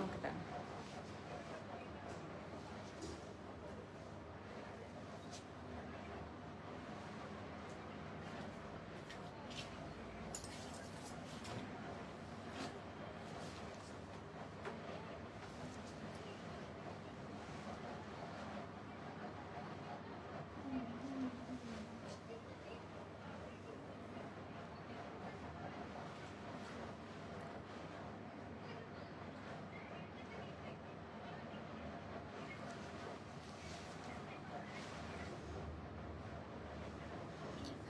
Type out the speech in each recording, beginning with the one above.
আমাকে দেন।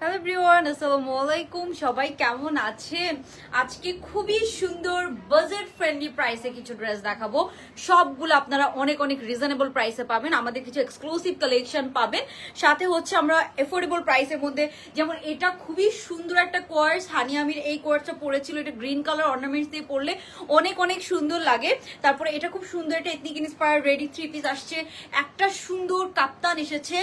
Hello everyone, আসসালামু আলাইকুম। সবাই কেমন আছেন? আজকে খুবই সুন্দর বাজেট ফ্রেন্ডলি প্রাইসে কিছু ড্রেস দেখাবো। সবগুলো আপনারা অনেক অনেক রিজনেবল প্রাইসে পাবেন। আমাদের কিছু এক্সক্লুসিভ কালেকশন পাবেন, সাথে হচ্ছে আমরা এফোর্ডেবল প্রাইসের মধ্যে, যেমন এটা খুবই সুন্দর একটা কোয়ার্স, হানি আমির এই কোয়ার্সটা পরেছিল, এটা গ্রিন কালার অর্নামেন্টস দিয়ে পরলে অনেক অনেক সুন্দর লাগে। তারপরে এটা খুব সুন্দর একটা এথনিক ইন্সপায়ার রেডি 3 পিস আসছে, একটা সুন্দর কাপ্তান এসেছে,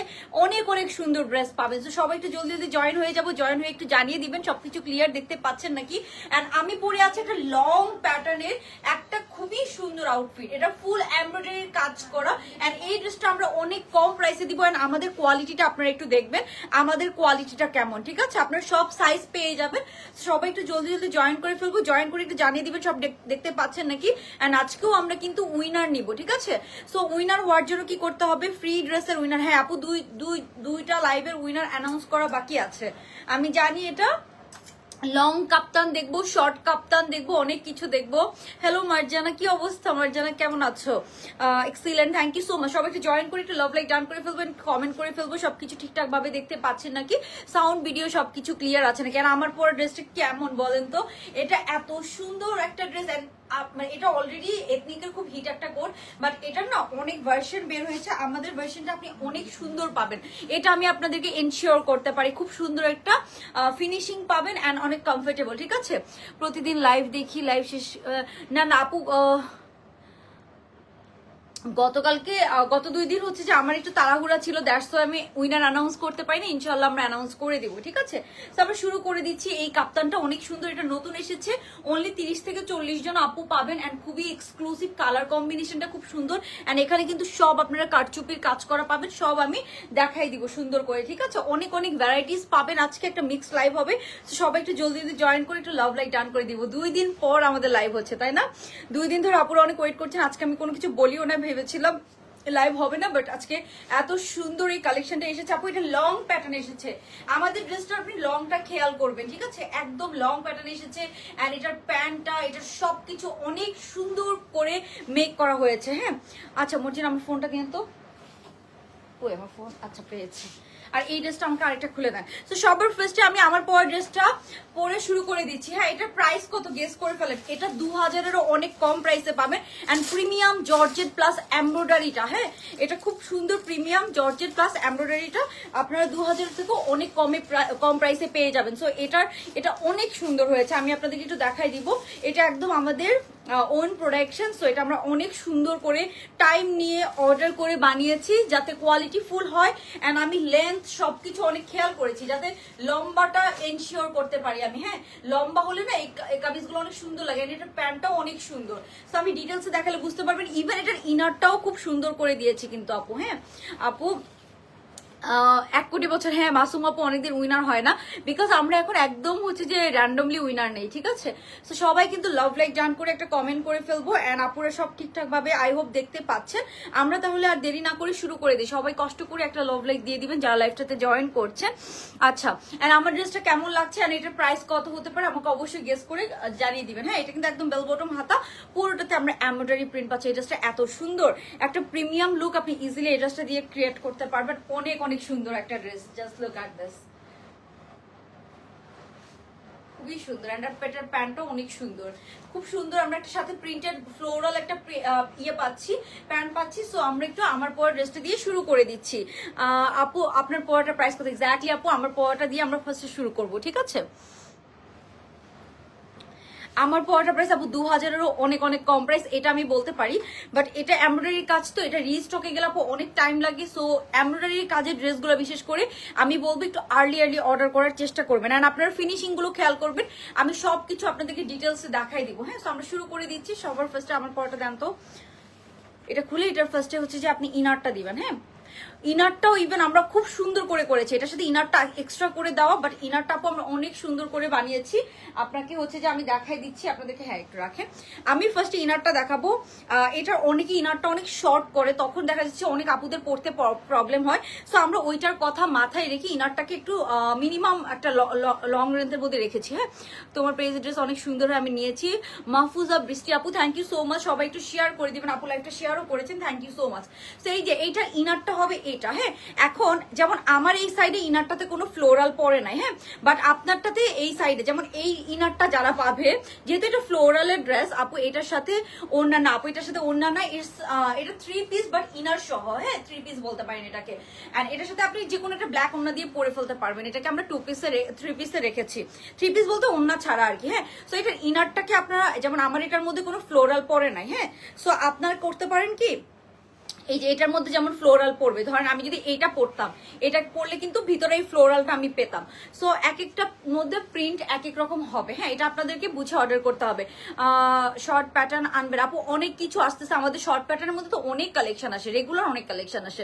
অনেক অনেক সুন্দর ড্রেস পাবেন। তো সবাই একটু জলদি জলদি জয়েন হয়ে যাবো, জয়েন হয়ে একটু জানিয়ে দিবেন সবকিছু ক্লিয়ার দেখতে পাচ্ছেন নাকি। এন্ড আমি পরে আছি একটা লং প্যাটার্নের একটা খুবই সুন্দর আউটফিট, এটা ফুল এমব্রয়ডারির কাজ করা। এন্ড এই ড্রেসটা আমরা অনেক কম প্রাইসে দিব। এন্ড আমাদের কোয়ালিটিটা আপনারা একটু দেখবেন, আমাদের কোয়ালিটিটা কেমন, ঠিক আছে? আপনারা সব সাইজ পেয়ে যাবেন। সবাই একটু জলদি জলদি জয়েন করে ফেলবো, জয়েন করে একটু জানিয়ে দিবেন সব দেখতে পাচ্ছেন নাকি। এন্ড আজকেও আমরা কিন্তু উইনার নিব, ঠিক আছে? সো উইনার হওয়ার জন্য কি করতে হবে? ফ্রি ড্রেসের উইনার। হ্যাঁ আপু, দুইটা লাইভের উইনার অ্যানাউন্স করা বাকি আছে, আমি জানি। এটা লং কাপ্তান দেখবো, শর্ট কাপ্তান দেখবো, অনেক কিছু দেখবো। হ্যালো মার্জানা, কি অবস্থা? মার্জানা কেমন আছো? Excellent, thank you so much. সবাই একটু জয়েন করে একটু লাভ লাইক ডান করে ফেলবেন, কমেন্ট করে ফেলবো সবকিছু ঠিকঠাক ভাবে দেখতে পাচ্ছেন নাকি, সাউন্ড ভিডিও সবকিছু ক্লিয়ার আছে নাকি। আর আমার পরে ড্রেসটা কেমন বলেন তো? এটা এত সুন্দর একটা ড্রেস, মানে এটা অলরেডি এথনিকের খুব হিট একটা কোড, বাট এটার না অনেক ভার্সন বের হয়েছে। আমাদের ভার্সনটা আপনি অনেক সুন্দর পাবেন, এটা আমি আপনাদেরকে এনশিওর করতে পারি। খুব সুন্দর একটা ফিনিশিং পাবেন এন্ড অনেক কমফোর্টেবল, ঠিক আছে? প্রতিদিন লাইভ দেখি, লাইভ শেষ না না আপু, গতকালকে গত 2 দিন হচ্ছে যে আমার একটু তাড়াহুড়া ছিল, দ্যাটস ওয়াই আমি উইনার অ্যানাউন্স করতে পারিনি। ইনশাআল্লাহ আমরা অ্যানাউন্স করে দিব, ঠিক আছে? তো আমরা শুরু করে দিচ্ছি। এই কাপ্তানটা অনেক সুন্দর, এটা নতুন এসেছে, অনলি 30 থেকে 40 জন আপু পাবেন। এন্ড খুবই এক্সক্লুসিভ, কালার কম্বিনেশনটা খুব সুন্দর। এন্ড এখানে কিন্তু সব আপনারা কারচুপির কাজ করা পাবেন, সব আমি দেখাই দিব সুন্দর করে, ঠিক আছে? অনেক অনেক ভ্যারাইটিস পাবেন। আজকে একটা মিক্স লাইভ হবে, তো সবাই একটু জলদি জলদি জয়েন করে একটু লাভ লাইক ডান করে দিব। 2 দিন পর আমাদের লাইভ হচ্ছে, তাই না? 2 দিন ধরে আপুরা অনেক ওয়েট করছেন। আজকে আমি কোনো কিছু বলিও না, ভেবেছিলাম লাইভ হবে না, বাট আজকে এত সুন্দর এই কালেকশনটা এসেছে। আপু এটা লং প্যাটার্ন এসেছে, আমাদের ড্রেসটা আপনি লংটা খেয়াল করবেন, ঠিক আছে? একদম লং প্যাটার্ন এসেছে। এন্ড এটার প্যান্টটা, এটার সবকিছু অনেক সুন্দর করে মেক করা হয়েছে। হ্যাঁ আচ্ছা মর্জিনা, আমার ফোনটা দিন তো। ওই আমার ফোন, আচ্ছা পেয়েছি। আর এই ড্রেসটা আমাকে আরেকটা খুলে দেন। তো সবার ফার্স্টে আমি আমার পরের ড্রেসটা পরে শুরু করে দিচ্ছি। হ্যাঁ এটার প্রাইস কত গেস করে ফেলেন? এটা 2000-এরও অনেক কম প্রাইসে পাবেন। এন্ড প্রিমিয়াম জর্জেট প্লাস এমব্রয়ডারিটা, হ্যাঁ এটা খুব সুন্দর প্রিমিয়াম জর্জেট প্লাস এমব্রয়ডারিটা আপনারা 2000 থেকে অনেক কম প্রাইসে পেয়ে যাবেন। সো এটা অনেক সুন্দর হয়েছে, আমি আপনাদেরকে একটু দেখাই দিব। এটা একদম আমাদের ওন প্রোডাকশন। সো এটা আমরা অনেক সুন্দর করে টাইম নিয়ে অর্ডার করে বানিয়েছি, যাতে কোয়ালিটি ফুল হয়। এন্ড আমি লেন্থ সবকিছু অনেক খেয়াল করেছি, যাতে লম্বাটা এনশিওর করতে পারি আমি। হ্যাঁ লম্বা হলে না এই কামিজগুলো অনেক সুন্দর লাগে। এটার প্যান্টটাও অনেক সুন্দর, সো আমি ডিটেলসে দেখালে বুঝতে পারবেন। ইভেন এটার ইনারটাও খুব সুন্দর করে দিয়েছি কিন্তু আপু। হ্যাঁ আপু 1 কোটি বছর, হ্যাঁ মাসুম আপু অনেকদিন উইনার হয় না, বিকজ আমরা এখন একদম হচ্ছে যে র্যান্ডমলি উইনার নেই, ঠিক আছে? তো সবাই কিন্তু লাভ লাইক ডান করে একটা কমেন্ট করে ফেলবো। এন্ড আপুরা সব ঠিকঠাক ভাবে আই হোপ দেখতে পাচ্ছেন। আমরা তাহলে আর দেরি না করে শুরু করে দিই। সবাই কষ্ট করে একটা লাভ লাইক দিয়ে দিবেন যারা লাইভটাতে জয়েন করছেন। আচ্ছা এন্ড আমার ড্রেসটা কেমন লাগছে এন্ড এটার প্রাইস কত হতে পারে আমাকে অবশ্যই গেস করে জানিয়ে দিবেন। হ্যাঁ এটা কিন্তু একদম বেল বটম হাতা, পুরোটাতে আমরা এমব্রয়ডারি প্রিন্ট পাচ্ছি। এই ড্রেসটা এত সুন্দর, একটা প্রিমিয়াম লুক আপনি ইজিলি এই ড্রেসটা দিয়ে ক্রিয়েট করতে পারবেন। অনেক অনেক সুন্দর একটা dress, just look at this, খুবই সুন্দর। এন্ড পেটার প্যান্টও অনেক সুন্দর, খুব সুন্দর। আমরা একটা সাথে প্রিন্টেড ফ্লোরাল একটা ইয়ে পাচ্ছি, প্যান্ট পাচ্ছি। সো আমরা একটু আমার পরের ড্রেসটা দিয়ে শুরু করে দিচ্ছি। আপু আপনার পরাটার প্রাইস কত এক্স্যাক্টলি? আপু আমার পরাটা দিয়ে আমরা ফার্স্টে শুরু করব, ঠিক আছে? আমার পরাটা প্রাইস আপু 2000-এরও অনেক অনেক কম প্রাইস, এটা আমি বলতে পারি। বাট এটা এমব্রয়ডারির কাজ, তো এটা রিস্টকে গেলে আপু অনেক টাইম লাগে। সো এমব্রয়ডারির কাজের ড্রেসগুলো বিশেষ করে আমি বলবো একটু আর্লি অর্ডার করার চেষ্টা করবেন, অ্যান্ড আপনারা ফিনিশিং গুলো খেয়াল করবেন। আমি সবকিছু আপনাদেরকে ডিটেলসে দেখাই দিব। হ্যাঁ, সো আমরা শুরু করে দিচ্ছি। সবার ফার্স্টে আমার পরাটা দেন তো, এটা খুলে এটার ফার্স্টে হচ্ছে যে আপনি ইনারটা দিবেন। হ্যাঁ, ইনারটাও ইভেন আমরা খুব সুন্দর করে করেছি, এটার সাথে ইনারটা এক্সট্রা করে দেওয়া, বাট ইনারটা আপু আমরা অনেক সুন্দর করে বানিয়েছি। আপনাকে হচ্ছে যে আমি দেখাই দিচ্ছি আপনাদেরকে। হ্যাঁ, একটু রাখেন, আমি ফার্স্টে ইনারটা দেখাবো। এটার অনেকে ইনারটা অনেক শর্ট করে, তখন দেখা যাচ্ছে অনেক আপুদের পড়তে প্রবলেম হয়। সো আমরা ওইটার কথা মাথায় রেখে ইনারটাকে একটু মিনিমাম একটা লং রেঞ্জের মধ্যে রেখেছি। হ্যাঁ, তোমার পেজ ড্রেস অনেক সুন্দর আমি নিয়েছি। মাহফুজা বৃষ্টি আপু থ্যাংক ইউ সো মাচ, সবাই একটু শেয়ার করে দিবেন। আপু লাইভটা শেয়ারও করেছেন, thank you so much. So এই যে এইটা ইনারটা হবে এটা। হ্যাঁ, এখন যেমন আমার এই সাইডে ইনারটাতে কোনো ফ্লোরাল পরে নাই। হ্যাঁ, বাট আপনারটাতে এই সাইডে যেমন এই ইনারটা যারা পাবে, যেহেতু এটা ফ্লোরালের ড্রেস আপু, এটার সাথে ওড়না না আপু, এটার সাথে ওড়না না, এটা 3 পিস বাট ইনার সহ। হ্যাঁ, 3 পিস বলতে পারেন এটাকে। এন্ড এটার সাথে আপনি যে কোনো একটা ব্ল্যাক ওড়না দিয়ে পরে ফেলতে পারবেন। এটাকে আমরা 3 পিসে রেখেছি। 3 পিস বলতে ওড়না ছাড়া আর কি। হ্যাঁ, সো এটার ইনারটাকে আপনারা, যেমন আমার এটার মধ্যে কোনো ফ্লোরাল পরে নাই। হ্যাঁ, সো আপনারা করতে পারেন কি, এই যে এটার মধ্যে যেমন ফ্লোরাল পড়বে, ধরেন আমি যদি এটা পড়তাম, এটা পড়লে কিন্তু ভিতরে এই ফ্লোরালটা আমি পেতাম। সো এক একটা মধ্যে প্রিন্ট এক এক রকম হবে। হ্যাঁ, এটা আপনাদেরকে বুঝে অর্ডার করতে হবে। শর্ট প্যাটার্ন আনবেন আপু, অনেক কিছু আসতেছে আমাদের শর্ট প্যাটার্নের মধ্যে, তো অনেক কালেকশন আসে, রেগুলার অনেক কালেকশন আসে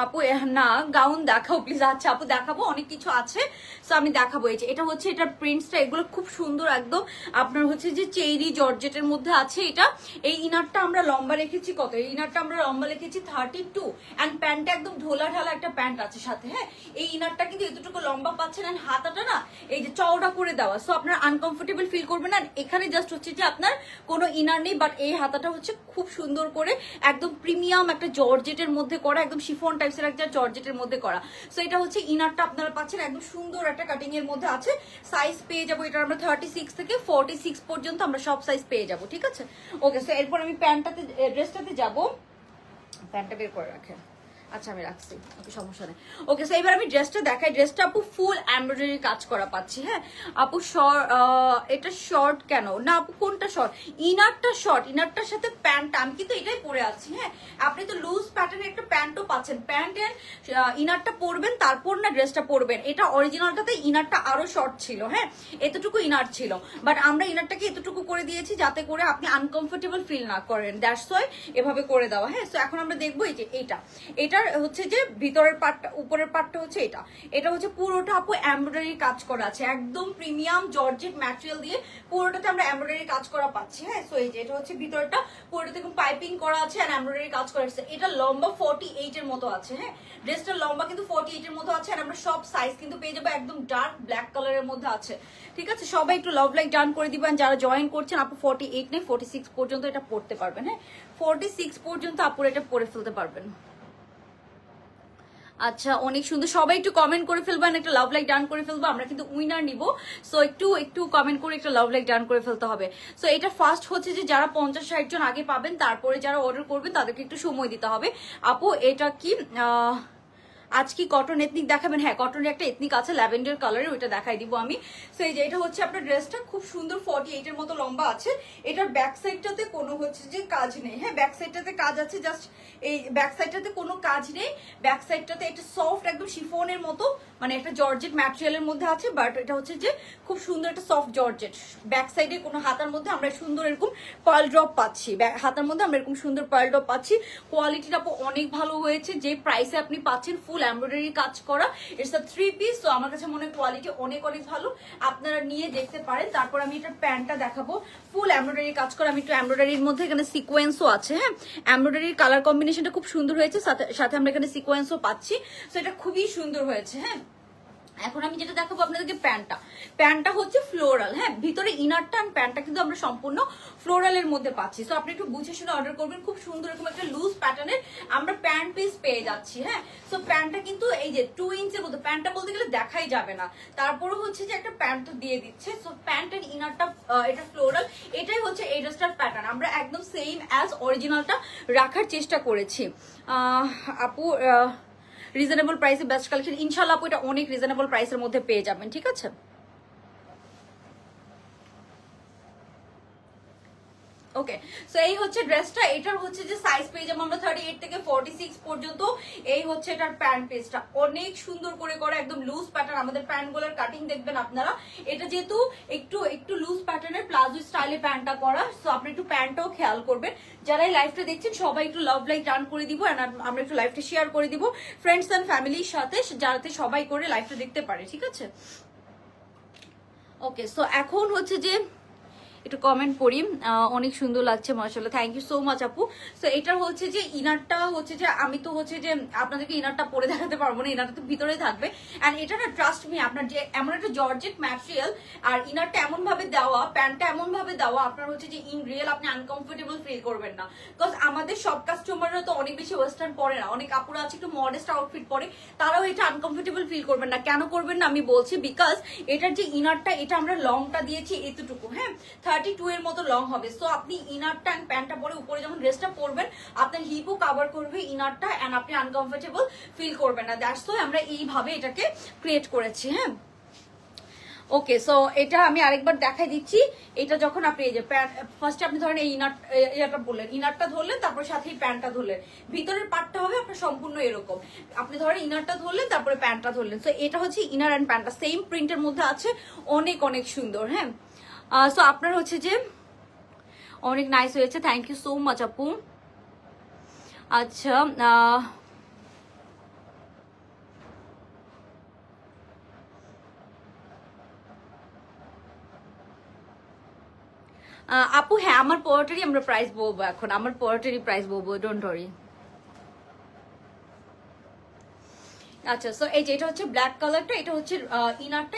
আপু। না গাউন দেখাও প্লিজ। আচ্ছা আপু দেখাবো, অনেক কিছু আছে, সো আমি দেখাবো। এই যে এটা হচ্ছে এটার প্রিন্টসটা, এগুলো খুব সুন্দর একদম। আপনার হচ্ছে যে চেরি জর্জেটের মধ্যে আছে এটা। এই ইনারটা আমরা লম্বা রেখেছি কত, এই ইনারটা আমরা লম্বা রেখেছি 32, এন্ড প্যান্টটা একদম ঢোলা ঢালা একটা প্যান্ট আছে সাথে। হ্যাঁ, এই ইনারটা কিন্তু এতটুকু লম্বা পাচ্ছেন, এন্ড হাতাটা না এই যে চওড়া করে দেওয়া, সো আপনার আনকমফোর্টেবল ফিল করবেন না। এখানে জাস্ট হচ্ছে যে আপনার কোনো ইনার নেই, বাট এই হাতাটা হচ্ছে খুব সুন্দর করে একদম প্রিমিয়াম একটা জর্জেটের মধ্যে করা, একদম শিফন টাইপসের একটা জর্জেটের মধ্যে করা। সো এটা হচ্ছে ইনারটা আপনারা পাচ্ছেন, একদম সুন্দর একটা কাটিং এর মধ্যে আছে। সাইজ পেয়ে যাবো এটা আমরা 36 থেকে 46 পর্যন্ত আমরা সব সাইজ পেয়ে যাবো। ঠিক আছে, ওকে। সো এরপর আমি প্যান্টটাতে, ড্রেসটাতে যাবো। প্যান্টটা বের করে রাখেন। আচ্ছা আমি রাখছি, ওকে সমস্যা নেই। ওকে, সো এবার আমি ড্রেসটা দেখাই। ড্রেসটা আপু ফুল এমব্রয়ডারি কাজ করা পাচ্ছি। হ্যাঁ আপু, এটা শর্ট কেন না আপু, কোনটা শর্ট? ইনারটা শর্ট, ইনারটার সাথে প্যান্ট, আমি কিন্তু এটাই পরে আছি। হ্যাঁ, আপনি তো লুজ প্যাটার্নের একটা প্যান্টও পাচ্ছেন, প্যান্টের ইনারটা পরবেন তারপর না ড্রেসটা পরবেন। এটা অরিজিনালটাতে ইনারটা আরো শর্ট ছিল। হ্যাঁ, এতটুকু ইনার ছিল, বাট আমরা ইনারটাকে এতটুকু করে দিয়েছি যাতে করে আপনি আনকমফোর্টেবল ফিল না করেন, দ্যাটস ওয়াই এভাবে করে দেওয়া। হ্যাঁ, সো এখন আমরা দেখবো এই যে এটা হচ্ছে যে ভিতরের পার্টটা, উপরের পার্টটা হচ্ছে এটা হচ্ছে পুরোটা আপু এমব্রয়ডারি কাজ করা আছে, একদম প্রিমিয়াম জর্জেট ম্যাটেরিয়াল দিয়ে পুরোটাতে আমরা এমব্রয়ডারি কাজ করা পাচ্ছি। হ্যাঁ, সো এই যে এটা হচ্ছে ভিতরটা, পুরোটা দেখুন পাইপিং করা আছে আর এমব্রয়ডারি কাজ করা আছে। এটা লম্বা 48 এর মতো আছে। হ্যাঁ, ড্রেসটার লম্বা কিন্তু 48 এর মতো আছে, আর আমরা সব সাইজ কিন্তু পেয়ে যাবো একদম ডার্ক ব্ল্যাক কালারের মধ্যে আছে। ঠিক আছে, সবাই একটু লাভ লাইক ডান করে দিবেন যারা জয়েন করছেন। আপু 48 নেই, 46 পর্যন্ত এটা পড়তে পারবেন। হ্যাঁ, 46 পর্যন্ত আপুর এটা পরে ফেলতে পারবেন। আচ্ছা, অনেক সুন্দর, সবাই একটু কমেন্ট করে ফেলবেন, একটা লাভ লাইক ডান করে ফেলবো। আমরা কিন্তু উইনার নিব, সো একটু কমেন্ট করে একটা লাভ লাইক ডান করে ফেলতে হবে। সো এটা ফার্স্ট হচ্ছে যে যারা 50-60 জন আগে পাবেন, তারপরে যারা অর্ডার করবেন তাদেরকে একটু সময় দিতে হবে। আপু এটা কি আজ কি কটন এথনিক দেখাবেন? হ্যাঁ, কটনের একটা এথনিক আছে ল্যাভেন্ডার কালারের, ওইটা দেখাই দিব আমি। সো এই যে এটা হচ্ছে আপনার ড্রেসটা, খুব সুন্দর 48 এর মতো লম্বা আছে। এটার ব্যাক সাইডটাতে কোনো হচ্ছে যে কাজ নেই। হ্যাঁ, ব্যাক সাইডটাতে কাজ আছে, জাস্ট এই ব্যাক সাইডটাতে কোনো কাজ নেই। ব্যাক সাইডটাতে একটা সফট একদম শিফনের মতো, মানে একটা জর্জেট ম্যাটেরিয়ালের মধ্যে আছে, বাট এটা হচ্ছে যে খুব সুন্দর একটা সফট জর্জেট। ব্যাক সাইডে কোনো হাতার মধ্যে আমরা সুন্দর এরকম পার্ল ড্রপ পাচ্ছি, হাতার মধ্যে আমরা এরকম সুন্দর পার্ল ড্রপ পাচ্ছি। কোয়ালিটিটা অনেক ভালো হয়েছে, যে প্রাইসে আপনি পাচ্ছেন ফুল এমব্রয়ডারি কাজ করা, ইটস আ 3 পিস। তো আমার কাছে মনে হয় কোয়ালিটি অনেক অনেক ভালো, আপনারা নিয়ে দেখতে পারেন। তারপর আমি এটার প্যান্টটা দেখাবো, ফুল এমব্রয়ডারি কাজ করা। আমি একটু এমব্রয়ডারির মধ্যে এখানে সিকোয়েন্সও আছে। হ্যাঁ, এমব্রয়ডারির কালার কম্বিনেশনটা খুব সুন্দর হয়েছে, সাথে আমরা এখানে সিকোয়েন্সও পাচ্ছি। তো এটা খুবই সুন্দর হয়েছে। হ্যাঁ, এখন আমি যেটা দেখাবো আপনাদেরকে প্যান্টটা হচ্ছে ফ্লোরাল। হ্যাঁ, ভিতরে ইনারটা আর প্যান্টটা কিন্তু আমরা সম্পূর্ণ ফ্লোরালের মধ্যে পাচ্ছি। সো আপনি একটু বুঝে শুনে অর্ডার করবেন। খুব সুন্দর এরকম একটা লুজ প্যাটার্নের আমরা প্যান্ট পিস পেয়ে যাচ্ছি। হ্যাঁ, সো প্যান্টটা কিন্তু এই যে 2 ইঞ্চের মধ্যে, প্যান্টটা বলতে গেলে দেখাই যাবে না, তারপরে হচ্ছে যে একটা প্যান্ট দিয়ে দিচ্ছে। সো প্যান্টের ইনারটা এটা ফ্লোরাল, এটাই হচ্ছে এই ড্রেসটার প্যাটার্ন। আমরা একদম সেম অ্যাজ অরিজিনালটা রাখার চেষ্টা করেছি। আপু রিজনেবল প্রাইসে বেস্ট কালেকশন, ইনশাআল্লাহ আপু এটা অনেক রিজনেবল প্রাইসের মধ্যে পেয়ে যাবেন। ঠিক আছে, ওকে, সো এই হচ্ছে ড্রেসটা। এটার হচ্ছে যে সাইজ পেয়ে যাবো আমরা 38 থেকে 46 পর্যন্ত। এই হচ্ছে এটার প্যান্ট পিসটা, অনেক সুন্দর করে করা, একদম লুজ প্যাটার্ন। আমাদের প্যান্টগুলোর কাটিং দেখবেন আপনারা, এটা যেহেতু একটু লুজ প্যাটার্নের প্লাজো স্টাইলে প্যান্টটা করা, সো আপনি একটু প্যান্টটাও খেয়াল করবেন। যারা এই লাইভটা দেখছেন সবাই একটু লাভ লাইক টার্ন করে দিব, এন্ড আমরা একটু লাইভটা শেয়ার করে দিব ফ্রেন্ডস এন্ড ফ্যামিলির সাথে, যাতে সবাই করে লাইভটা দেখতে পারে, ঠিক আছে? ওকে, সো এখন হচ্ছে যে একটু কমেন্ট পড়ি, অনেক সুন্দর লাগছে মাশাআল্লাহ, থ্যাংক ইউ সো মাচ আপু। সো এটার হচ্ছে যে ইনারটা হচ্ছে যে আমি তো হচ্ছে যে আপনাদেরকে ইনারটা পরে দেখাতে পারবো না, ইনারটা তো ভিতরে থাকবে। এন্ড এটা না ট্রাস্ট মি, আপনার যে এমন একটা জর্জেট ম্যাটেরিয়াল আর ইনারটা এমন ভাবে দেওয়া, প্যান্টটা এমন ভাবে দেওয়া, আপনার হচ্ছে যে ইন রিয়েল আপনি আনকমফোর্টেবল ফিল করবেন না। বিকজ আমাদের সব কাস্টমাররা তো অনেক বেশি ওয়েস্টার্ন পরে না, অনেক আপুরা আছে একটু মডেস্ট আউটফিট পরে, তারাও এটা আনকমফোর্টেবল ফিল করবেন না। কেন করবেন না আমি বলছি, বিকজ এটার যে ইনারটা, এটা আমরা লংটা দিয়েছি এতটুকু, হ্যাঁ 32 এর মতো লং হবে। সো আপনি ইনারটা এন্ড প্যান্টটা পরে উপরে যখন ড্রেসটা পরবেন, আপনার হিপও কভার করবে ইনারটা, এন্ড আপনি আনকমফোর্টেবল ফিল করবেন না। দ্যাটস ওয়াই আমরা এইভাবে এটাকে ক্রিয়েট করেছি, হ্যাঁ। ওকে, সো এটা আমি আরেকবার দেখাই দিচ্ছি। এটা যখন আপনি এই যে ফার্স্টে আপনি ধরেন এই ইনারটা বললেন, ইনারটা ধরলেন, তারপরে সাথে প্যান্টটা ধরলেন, ভিতরের পার্টটা হবে আপনার সম্পূর্ণ এরকম। আপনি ধরেন ইনারটা ধরলেন, তারপরে প্যান্টটা ধরলেন। সো এটা হচ্ছে ইনার অ্যান্ড প্যান্টটা সেম প্রিন্টের মধ্যে আছে, অনেক অনেক সুন্দর, হ্যাঁ। সো আপনার হচ্ছে যে অনেক নাইস হয়েছে, থ্যাংক ইউ সো মাচ আপু। আচ্ছা, আপু হ্যাঁ, আমার পরোটারই আমরা প্রাইস বলবো এখন, আমার পরোটারই প্রাইস বলবো, ডোন্ট ওয়ারি। আচ্ছা, সো এই যে এটা হচ্ছে ব্ল্যাক কালারটা, এটা হচ্ছে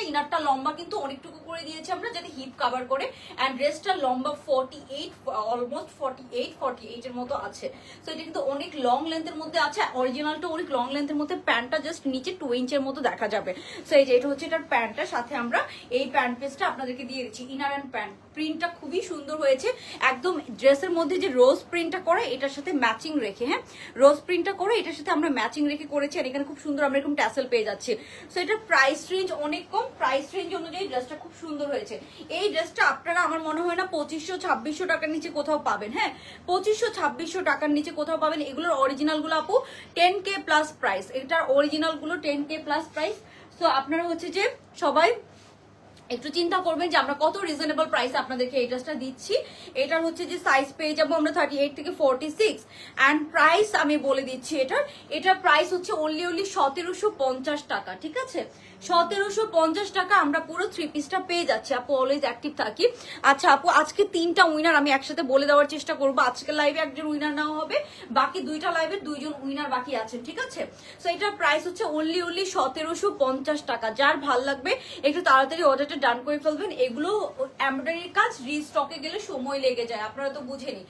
ইনারটা লম্বা কিন্তু অনেকটুকু করে দিয়েছি আমরা, যাতে হিপ কভার করে। এন্ড ড্রেসটা লম্বা 48, অলমোস্ট 48 এর মতো আছে। সো এটা কিন্তু অনেক লং লেন্থের মধ্যে আছে, অরিজিনালটা অনেক লং লেন্থের মধ্যে, প্যান্টটা জাস্ট নিচে 2 ইঞ্চের মতো দেখা যাবে। সো এই যে এটা হচ্ছে এটার প্যান্টটা, সাথে আমরা এই প্যান্ট পিসটা আপনাদেরকে দিয়ে দিচ্ছি, ইনার অ্যান্ড প্যান্ট। প্রিন্টটা খুবই সুন্দর হয়েছে, একদম ড্রেসের মধ্যে যে রোজ প্রিন্টটা করে এটার সাথে ম্যাচিং রেখে, হ্যাঁ রোজ প্রিন্টটা করে এটার সাথে আমরা ম্যাচিং রেখে করেছি। আর এখানে খুব সুন্দর আমরা এরকম ট্যাসেল পেয়ে যাচ্ছি। সো এটার প্রাইস রেঞ্জ অনেক কম, প্রাইস রেঞ্জ অনুযায়ী ড্রেসটা খুব সুন্দর হয়েছে। এই ড্রেসটা আপনারা আমার মনে হয় না 2500-2600 টাকার নিচে কোথাও পাবেন, হ্যাঁ 2500-2600 টাকার নিচে কোথাও পাবেন। এগুলোর অরিজিনাল গুলো আপু 10K প্লাস প্রাইস, এটার অরিজিনাল গুলো 10K প্লাস প্রাইস। সো আপনারা হচ্ছে যে সবাই একটু চিন্তা করবেন যে আমরা কত রিজনেবল প্রাইসে আপনাদেরকে এই ড্রেসটা দিচ্ছি। এটার হচ্ছে যে সাইজ পেয়ে যাবো আমরা 38 থেকে 46, এন্ড প্রাইস আমি বলে দিচ্ছি এটার প্রাইস হচ্ছে অনলি 1750 টাকা, ঠিক আছে 1750 টাকা আমরা পুরো 3 পিসটা পেয়ে যাচ্ছি। আপু অলওয়েজ অ্যাক্টিভ থাকি। আচ্ছা আপু, আজকে 3টা উইনার আমি একসাথে বলে দেওয়ার চেষ্টা করবো। আজকে লাইভে একজন উইনার নেওয়া হবে, বাকি 2টা লাইভে 2জন উইনার বাকি আছেন, ঠিক আছে। সো এটার প্রাইস হচ্ছে অনলি 1750 টাকা। যার ভাল লাগবে একটু তাড়াতাড়ি অর্ডারটা ডান করে ফেলবেন। এগুলো এমব্রয়ডারির কাজ রিস্টকে গেলে সময় লেগে যায়, আপনারা তো বুঝেনি।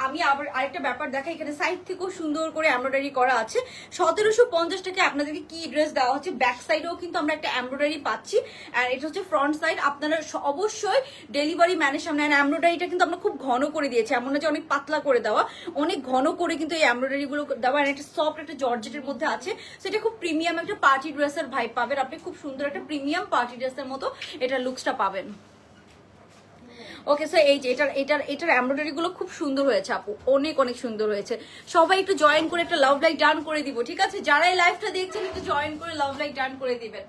আমি আবার আরেকটা ব্যাপার দেখাই, এখানে সাইড থেকেও সুন্দর করে এমব্রয়ডারি করা আছে। 1750 টাকা আপনাদেরকে কি ড্রেস দেওয়া হচ্ছে, ব্যাক সাইডেও কিন্তু আমরা একটা এমব্রয়ডারি পাচ্ছি, আর এটা হচ্ছে ফ্রন্ট সাইড। আপনারা অবশ্যই ডেলিভারি ম্যানের সামনে, এমব্রয়ডারিটা কিন্তু আমরা খুব ঘন করে দিয়েছি, এমন না যে অনেক পাতলা করে দেওয়া, অনেক ঘন করে কিন্তু এই এমব্রয়ডারি গুলো দেওয়া। একটা সফট একটা জর্জেটের মধ্যে আছে, সেটা খুব প্রিমিয়াম একটা পার্টি ড্রেসের ভাইব পাবেন আপনি, খুব সুন্দর একটা প্রিমিয়াম পার্টি ড্রেসের মতো এটা লুকসটা পাবেন। ওকে, সো এই যে এটার এমব্রয়ডারি গুলো খুব সুন্দর হয়েছে আপু, অনেক অনেক সুন্দর হয়েছে। সবাই একটু জয়েন করে একটা লাভ লাইক ডান করে দিব, ঠিক আছে। যারা এই লাইভটা দেখছেন একটু জয়েন করে লাভ লাইক ডান করে দিবেন।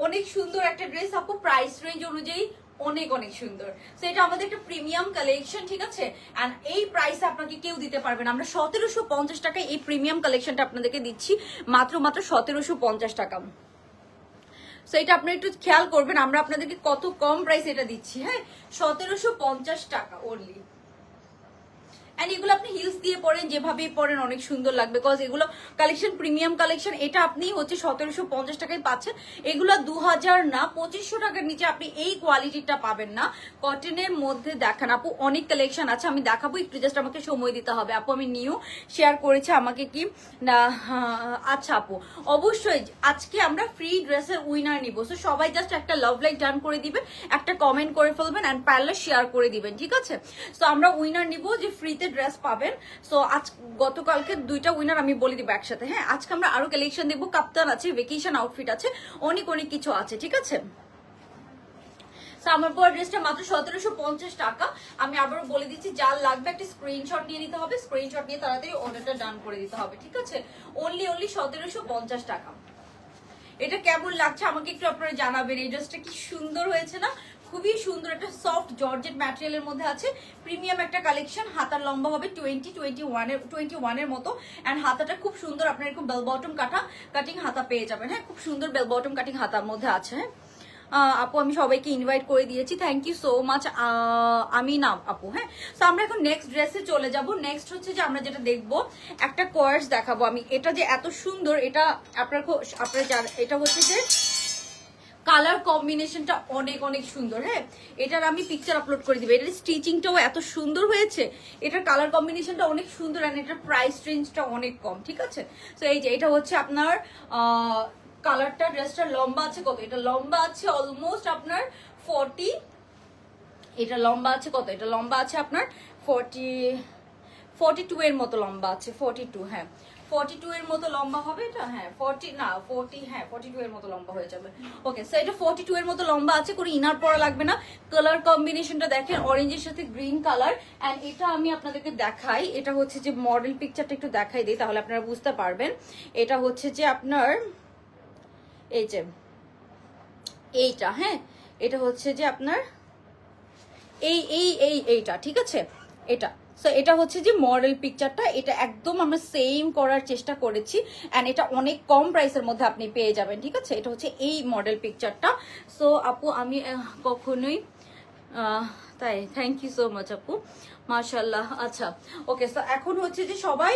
অনেক সুন্দর একটা ড্রেস আপু, প্রাইস রেঞ্জ অনুযায়ী অনেক অনেক সুন্দর। সো এটা আমাদের একটা প্রিমিয়াম কালেকশন, ঠিক আছে। এন্ড এই প্রাইসে আপনাকে কেউ দিতে পারবেন। আমরা 1750 টাকায় এই প্রিমিয়াম কালেকশনটা আপনাদেরকে দিচ্ছি, মাত্র 1750 টাকা। সো এটা আপনি একটু খেয়াল করবেন, আমরা আপনাদেরকে কত কম প্রাইস এটা দিচ্ছি, হ্যাঁ 1750 টাকা অনলি। এন্ড এগুলো আপনি হিলস দিয়ে পরেন, যেভাবেই পরেন অনেক সুন্দর লাগবে, বিকজ এগুলো কালেকশন প্রিমিয়াম কালেকশন। এটা আপনি হচ্ছে 1750 টাকায় পাচ্ছেন। এগুলো 2000 না 2500 টাকার নিচে আপনি এই কোয়ালিটিটা পাবেন না। কটনের মধ্যে দেখান আপু, অনেক কালেকশন আছে, আমি দেখাবো, একটু জাস্ট আমাকে সময় দিতে হবে আপু। আমি নিউ শেয়ার করেছি, আমাকে কি না আচ্ছা আপু, অবশ্যই আজকে আমরা ফ্রি ড্রেসের উইনার নিব। সো সবাই জাস্ট একটা লাভ লাইক ডান করে দিবেন, একটা কমেন্ট করে ফেলবেন, এন্ড পারলে শেয়ার করে দিবেন, ঠিক আছে। সো আমরা উইনার নিব যে ফ্রিতে ড্রেস পাবেন। সো আজ গতকালকে 2টা উইনার আমি বলে দিব একসাথে, হ্যাঁ আজকে আমরা আরো কালেকশন দেখবো, কাপ্তান আছে, ভেকেশন আউটফিট আছে, অনেক অনেক কিছু আছে, ঠিক আছে। আমার পর ড্রেসটা মাত্র 1750 টাকা। আমি আবারও বলে দিচ্ছি, যার লাগবে একটা স্ক্রিনশট নিয়ে নিতে হবে, স্ক্রিনশট নিয়ে তাড়াতাড়ি অর্ডারটা ডান করে দিতে হবে, ঠিক আছে? অনলি 1750 টাকা। এটা কেমন লাগছে আমাকে একটু আপনারা জানাবেন। এই ড্রেসটা কি সুন্দর হয়েছে না? খুবই সুন্দর, একটা সফট জর্জেট ম্যাটেরিয়ালের মধ্যে আছে, প্রিমিয়াম একটা কালেকশন। হাতার লম্বা হবে 21 এর মতো, এন্ড হাতাটা খুব সুন্দর, আপনার এরকম বেল বটম কাটিং হাতা পেয়ে যাবেন। হ্যাঁ, খুব সুন্দর বেল বটম কাটিং হাতার মধ্যে আছে। হ্যাঁ আপু, আমি সবাইকে ইনভাইট করে দিয়েছি, থ্যাংক ইউ সো মাচ। আমি নাম আপু। হ্যাঁ, তো আমরা এখন নেক্সট ড্রেসে চলে যাব। নেক্সট হচ্ছে যে আমরা যেটা দেখবো, একটা কোয়ার্স দেখাবো আমি। এটা যে এত সুন্দর, এটা আপনার এটা হচ্ছে যে কালার কম্বিনেশনটা অনেক অনেক সুন্দর। হ্যাঁ, এটার আমি পিকচার আপলোড করে দিবো। এটার স্টিচিংটাও এত সুন্দর হয়েছে, এটার কালার কম্বিনেশনটা অনেক সুন্দর, আর এটার প্রাইস রেঞ্জটা অনেক কম, ঠিক আছে? তো এই যে এটা হচ্ছে আপনার কালারটা, ড্রেসটার লম্বা আছে কত? এটা লম্বা আছে অলমোস্ট আপনার 40। এটা লম্বা আছে কত? এটা লম্বা আছে আপনার 42 এর মতো লম্বা আছে। 42, হ্যাঁ 42 এর মতো লম্বা হবে এটা। হ্যাঁ 42 এর মতো লম্বা হয়ে যাবে। ওকে, সো এটা 42 এর মতো লম্বা আছে, করে ইনার পরা লাগবে না। কালার কম্বিনেশনটা দেখেন, অরেঞ্জের সাথে গ্রিন কালার। এন্ড এটা আমি আপনাদেরকে দেখাই, এটা হচ্ছে যে মডেল পিকচারটা একটু দেখাই দিই, তাহলে আপনারা বুঝতে পারবেন। এটা হচ্ছে যে আপনার এই যে এইটা, হ্যাঁ এটা হচ্ছে যে আপনার এইটা, ঠিক আছে? এটা সো এটা হচ্ছে যে মডেল পিকচারটা, এটা একদম আমরা সেম করার চেষ্টা করেছি, এন্ড এটা অনেক কম প্রাইসের মধ্যে আপনি পেয়ে যাবেন, ঠিক আছে? এটা হচ্ছে এই মডেল পিকচারটা। সো আপু আমি কখনোই তাই, থ্যাংক ইউ সো মাচ আপু, মাশাআল্লাহ। আচ্ছা ওকে, সো এখন হচ্ছে যে সবাই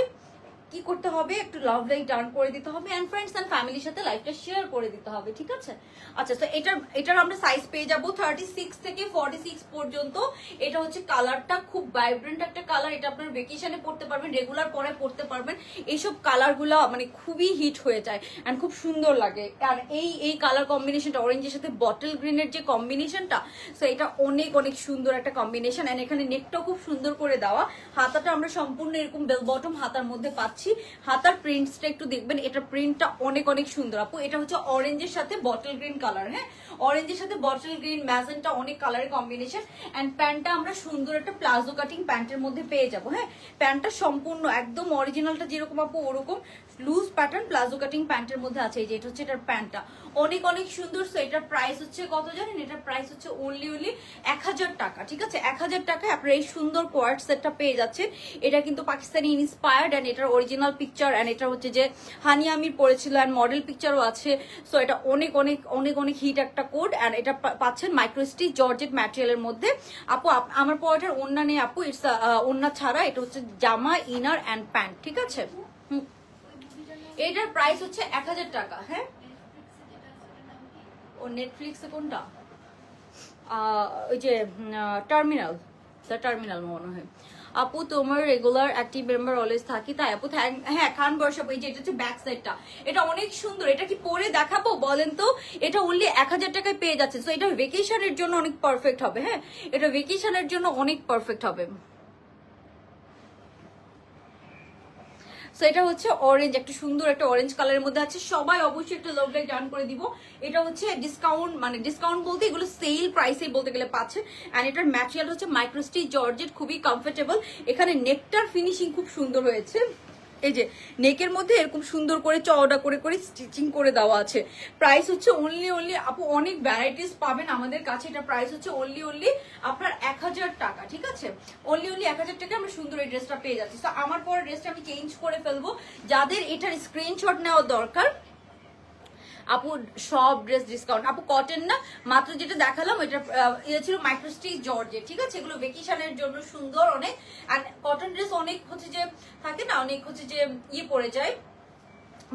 কি করতে হবে, একটু লাভ লাইক ডান করে দিতে হবে, এন্ড ফ্রেন্ডস এন্ড ফ্যামিলির সাথে লাইভটা শেয়ার করে দিতে হবে, ঠিক আছে? আচ্ছা, তো এটার আমরা সাইজ পেয়ে যাবো 36 থেকে 46 পর্যন্ত। এটা হচ্ছে কালারটা খুব ভাইব্রেন্ট একটা কালার, এটা আপনার ভেকেশনে পড়তে পারবেন, রেগুলার পরে পড়তে পারবেন। এইসব কালারগুলো মানে খুবই হিট হয়ে যায় এন্ড খুব সুন্দর লাগে। আর এই কালার কম্বিনেশনটা, অরেঞ্জের সাথে বটল গ্রিনের যে কম্বিনেশনটা, সো এটা অনেক অনেক সুন্দর একটা কম্বিনেশন। এন্ড এখানে নেকটাও খুব সুন্দর করে দেওয়া, হাতাটা আমরা সম্পূর্ণ এরকম বেল বটম হাতার মধ্যে পাচ্ছি। হাতার প্রিন্টসটা একটু দেখবেন, এটা প্রিন্টটা অনেক অনেক সুন্দর আপু। এটা হচ্ছে অরেঞ্জের সাথে বটল গ্রিন কালার। হ্যাঁ, অরেঞ্জের সাথে বটল গ্রিন, ম্যাজেন্টা, অনেক কালারের কম্বিনেশন। এন্ড প্যান্টটা আমরা সুন্দর একটা প্লাজো কাটিং প্যান্টের মধ্যে পেয়ে যাবো। হ্যাঁ, প্যান্টটা সম্পূর্ণ একদম অরিজিনালটা যেরকম আপু ওরকম লুজ প্যাটার্ন প্লাজো কাটিং প্যান্টের মধ্যে আছে। এই যে এটা হচ্ছে এটার প্যান্টটা অনেক অনেক সুন্দর। সো এটার প্রাইস হচ্ছে কত জানেন? এটার প্রাইস হচ্ছে অনলি 1000 টাকা, ঠিক আছে? 1000 টাকায় আপনারা এই সুন্দর কোয়ার্ট সেটটা পেয়ে যাচ্ছেন। এটা কিন্তু পাকিস্তানি ইন্সপায়ার্ড, এন্ড এটার অরিজিনাল পিকচার, এন্ড এটা হচ্ছে যে হানি আমির পরেছিল, এন্ড মডেল পিকচারও আছে। সো এটা অনেক অনেক অনেক অনেক হিট একটা কোড, এন্ড এটা পাচ্ছেন মাইক্রোস্টিচ জর্জেট ম্যাটেরিয়ালের মধ্যে। আপু আমার পরাটার ওন্না নেই আপু, ইটস ওন্না ছাড়া, এটা হচ্ছে জামা, ইনার এন্ড প্যান্ট, ঠিক আছে? এটার প্রাইস হচ্ছে 1000 টাকা। হ্যাঁ, ও নেটফ্লিক্সে কোনটা? ওই যে টার্মিনাল মনে হয়। আপু তোমার রেগুলার অ্যাক্টিভ মেম্বার অলওয়েজ থাকি, তাই আপু? হ্যাঁ, খান বর্ষা। এই যে এটা হচ্ছে ব্যাক সাইডটা, এটা অনেক সুন্দর। এটা কি পরে দেখাবো বলেন তো? এটা অনলি 1000 টাকায় পেয়ে যাচ্ছে। সো এটা ভেকেশনের জন্য অনেক পারফেক্ট হবে। হ্যাঁ, এটা ভেকেশনের জন্য অনেক পারফেক্ট হবে। সো এটা হচ্ছে অরেঞ্জ, একটা সুন্দর একটা অরেঞ্জ কালারের মধ্যে আছে। সবাই অবশ্যই একটা লাভ লাইক ডান করে দিব। এটা হচ্ছে ডিসকাউন্ট, মানে ডিসকাউন্ট বলতে এগুলো সেল প্রাইসে বলতে গেলে পাচ্ছে। এন্ড এটার ম্যাটেরিয়াল হচ্ছে মাইক্রোস্টিচ জর্জেট, খুবই কমফোর্টেবল। এখানে নেকটার ফিনিশিং খুব সুন্দর হয়েছে। এই যে নেকের মধ্যে এরকম সুন্দর করে চওড়া করে করে স্টিচিং করে দেওয়া আছে। প্রাইস হচ্ছে অনলি আপু, অনেক ভ্যারাইটিস পাবেন আমাদের কাছে। এটা প্রাইস হচ্ছে অনলি আপনার 1000 টাকা, ঠিক আছে? অনলি 1000 টাকা আমরা সুন্দর এই ড্রেসটা পেয়ে যাচ্ছি। তো আমার পরে ড্রেসটা আমি চেঞ্জ করে ফেলবো। যাদের এটার স্ক্রিনশট নেওয়া দরকার আপু, সব ড্রেস ডিসকাউন্ট আপু, কটন না, মাত্র যেটা দেখালাম এটা ইয়ে ছিল মাইক্রোস্টিচ জর্জেট, ঠিক আছে? এগুলো ভেকেশনের জন্য সুন্দর অনেক। আর কটন ড্রেস অনেক হচ্ছে যে থাকে না, অনেক হচ্ছে যে ইয়ে পড়ে যায়,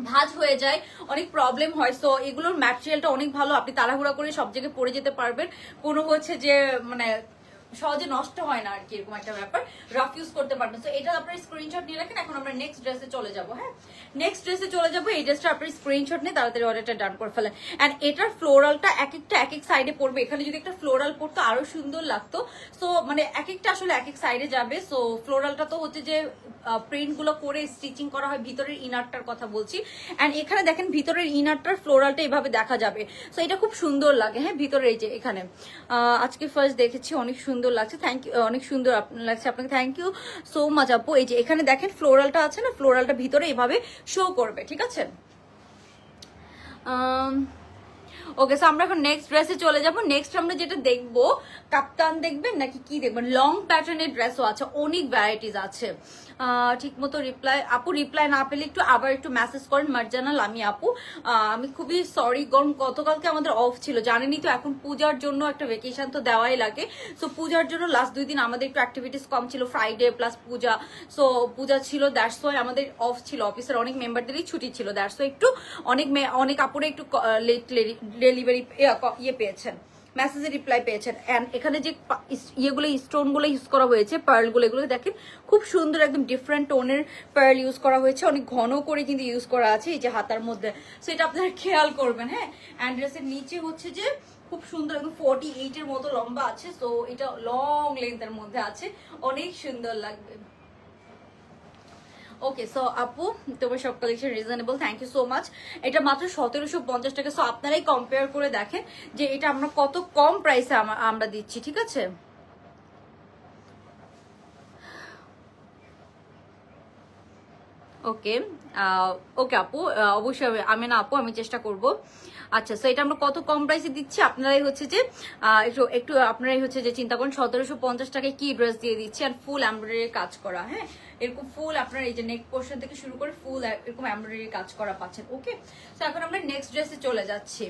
ভাঁজ হয়ে যায়, অনেক প্রবলেম হয়। সো এগুলোর ম্যাটেরিয়ালটা অনেক ভালো, আপনি তাড়াহুড়া করে সব জায়গায় পরে যেতে পারবেন, কোনো হচ্ছে যে মানে সহজে নষ্ট হয় না আর কি, এরকম একটা ব্যাপার, রাফ ইউজ করতে পারবেন। তো এটা আপনার স্ক্রিনশট নিয়ে রাখেন। এখন আমরা নেক্সট ড্রেসে চলে যাবো। হ্যাঁ, নেক্সট ড্রেসে চলে যাবো। এই ড্রেসটা আপনার স্ক্রিনশট নিয়ে তাড়াতাড়ি অর্ডারটা ডান করে ফেলেন। এন্ড এটার ফ্লোরালটা এক একটা এক এক সাইডে পড়বে। এখানে যদি একটা ফ্লোরাল পড়তো আরো সুন্দর লাগতো। সো মানে এক একটা আসলে এক এক সাইডে যাবে। সো ফ্লোরালটা তো হচ্ছে যে প্রিন্ট গুলো করে স্টিচিং করা হয়, ভিতরের ইনারটার কথা বলছি। এন্ড এখানে দেখেন ভিতরের ইনারটার ফ্লোরালটা এভাবে দেখা যাবে, সো এটা খুব সুন্দর লাগে। হ্যাঁ, ভিতরে এই যে এখানে আজকে ফার্স্ট দেখেছি, অনেক সুন্দর লাগছে, থ্যাংক ইউ, অনেক সুন্দর লাগছে আপনাকে, থ্যাংক ইউ সো মাচ আপু। এই যে এখানে দেখেন ফ্লোরালটা আছে না, ফ্লোরালটা ভিতরে এভাবে শো করবে, ঠিক আছে। ওকে, সো আমরা এখন নেক্সট ড্রেসে চলে যাব। নেক্সট আমরা যেটা দেখবো, কাপ্তান দেখবেন নাকি কি দেখবেন, লং প্যাটার্নের ড্রেসও আছে, অনেক ভ্যারাইটিস আছে। ঠিক মতো রিপ্লাই, আপু রিপ্লাই না পেলে একটু আবার একটু মেসেজ করেন, মার্জানা লামি আপু। আমি খুবই সরি, কারণ গতকালকে আমাদের অফ ছিল, জানেনই তো এখন পূজার জন্য একটা ভেকেশন তো দেওয়াই লাগে। সো পূজার জন্য লাস্ট 2 দিন আমাদের একটু অ্যাক্টিভিটিস কম ছিল, ফ্রাইডে প্লাস পূজা, সো পূজা ছিল, দ্যাটস ওয়াই আমাদের অফ ছিল, অফিসের অনেক মেম্বারদেরই ছুটি ছিল, দ্যাটস ওয়াই একটু অনেক আপুরে একটু লেট ডেলিভারি ইয়ে পেয়েছেন, মেসেজে রিপ্লাই পেয়েছেন। এন্ড এখানে যে ইয়েগুলো স্টোন গুলো ইউজ করা হয়েছে, পার্ল গুলো, এগুলো দেখেন খুব সুন্দর, একদম ডিফারেন্ট টোনের পার্ল ইউজ করা হয়েছে, অনেক ঘন করে কিন্তু ইউজ করা আছে এই যে হাতার মধ্যে, সেটা আপনারা খেয়াল করবেন। হ্যাঁ, অ্যান্ড ড্রেসের নিচে হচ্ছে যে খুব সুন্দর, একদম 48 এর মতো লম্বা আছে, সো এটা লং লেন্থের মধ্যে আছে, অনেক সুন্দর লাগবে। ওকে, সো আপু তোমার সব collection reasonable, thank you so much. এটা মাত্র 1750 টাকা, সো আপনারাই কম্পেয়ার করে দেখেন যে এটা আমরা কত কম প্রাইসে আমরা দিচ্ছি, ঠিক আছে। ওকে ওকে আপু, অবশ্যই আমি না আপু, আমি চেষ্টা করব। আচ্ছা, সো এটা আমরা কত কম প্রাইসে দিচ্ছি, আপনারাই হচ্ছে যে একটু আপনারাই হচ্ছে যে চিন্তা করুন, 1750 টাকায় কি ড্রেস দিয়ে দিচ্ছি, আর ফুল এমব্রয়ডারি কাজ করা। হ্যাঁ, এরকম ফুল আপনার এই যে নেক পোর্শন থেকে শুরু করে ফুল এরকম এমব্রয়ডারি কাজ করা পাচ্ছেন। ওকে, তো এখন আমরা নেক্সট ড্রেসে চলে যাচ্ছি।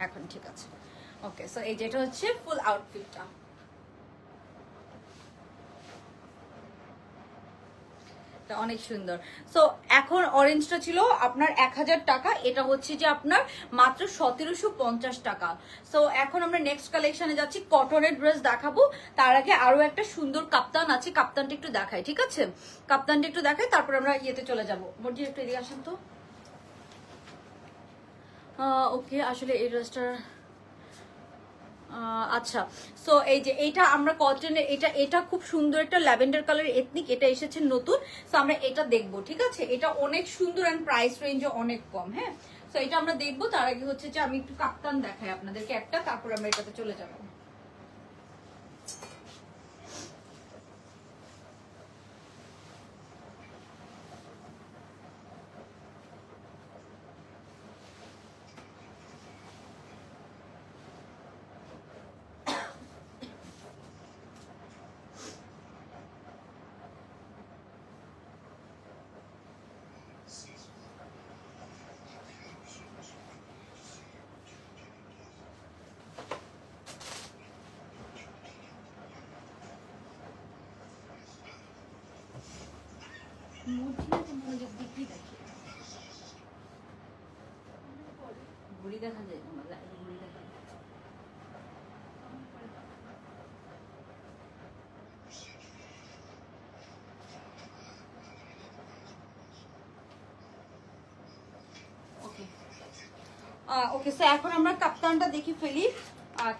এখন ঠিক আছে। ওকে, সো এই যেটা হচ্ছে ফুল আউটফিটটা, অনেক সুন্দর। সো এখন অরেঞ্জটা ছিল আপনার 1000 টাকা, এটা হচ্ছে যে আপনার মাত্র 1750 টাকা। সো এখন আমরা নেক্সট কালেকশনে যাচ্ছি, কটনের ড্রেস দেখাবো। তার আগে আরো একটা সুন্দর কাপ্তান আছে, কাপ্তানটা একটু দেখাই, ঠিক আছে, কাপ্তানটা একটু দেখাই, তারপর আমরা ইয়েতে চলে যাবো। মর্জি একটু এদিকে আসেন তো। ওকে, আসলে এই ড্রেসটার আচ্ছা, সো এই যে এটা আমরা কটনের, এটা খুব সুন্দর একটা ল্যাভেন্ডার কালার এথনিক, এটা এসেছে নতুন, সো আমরা এটা দেখবো, ঠিক আছে। এটা অনেক সুন্দর এন্ড প্রাইস রেঞ্জও অনেক কম। হ্যাঁ, সো এটা আমরা দেখবো। তার আগে হচ্ছে যে আমি একটু কাপ্তান দেখাই আপনাদেরকে একটা, তারপর আমরা এটাতে চলে যাবো। ঘুড়ি দেখা যায়, ঘুড়ি দেখা যায়। ওকে, সো এখন আমরা কাপ্তানটা দেখি ফেলি।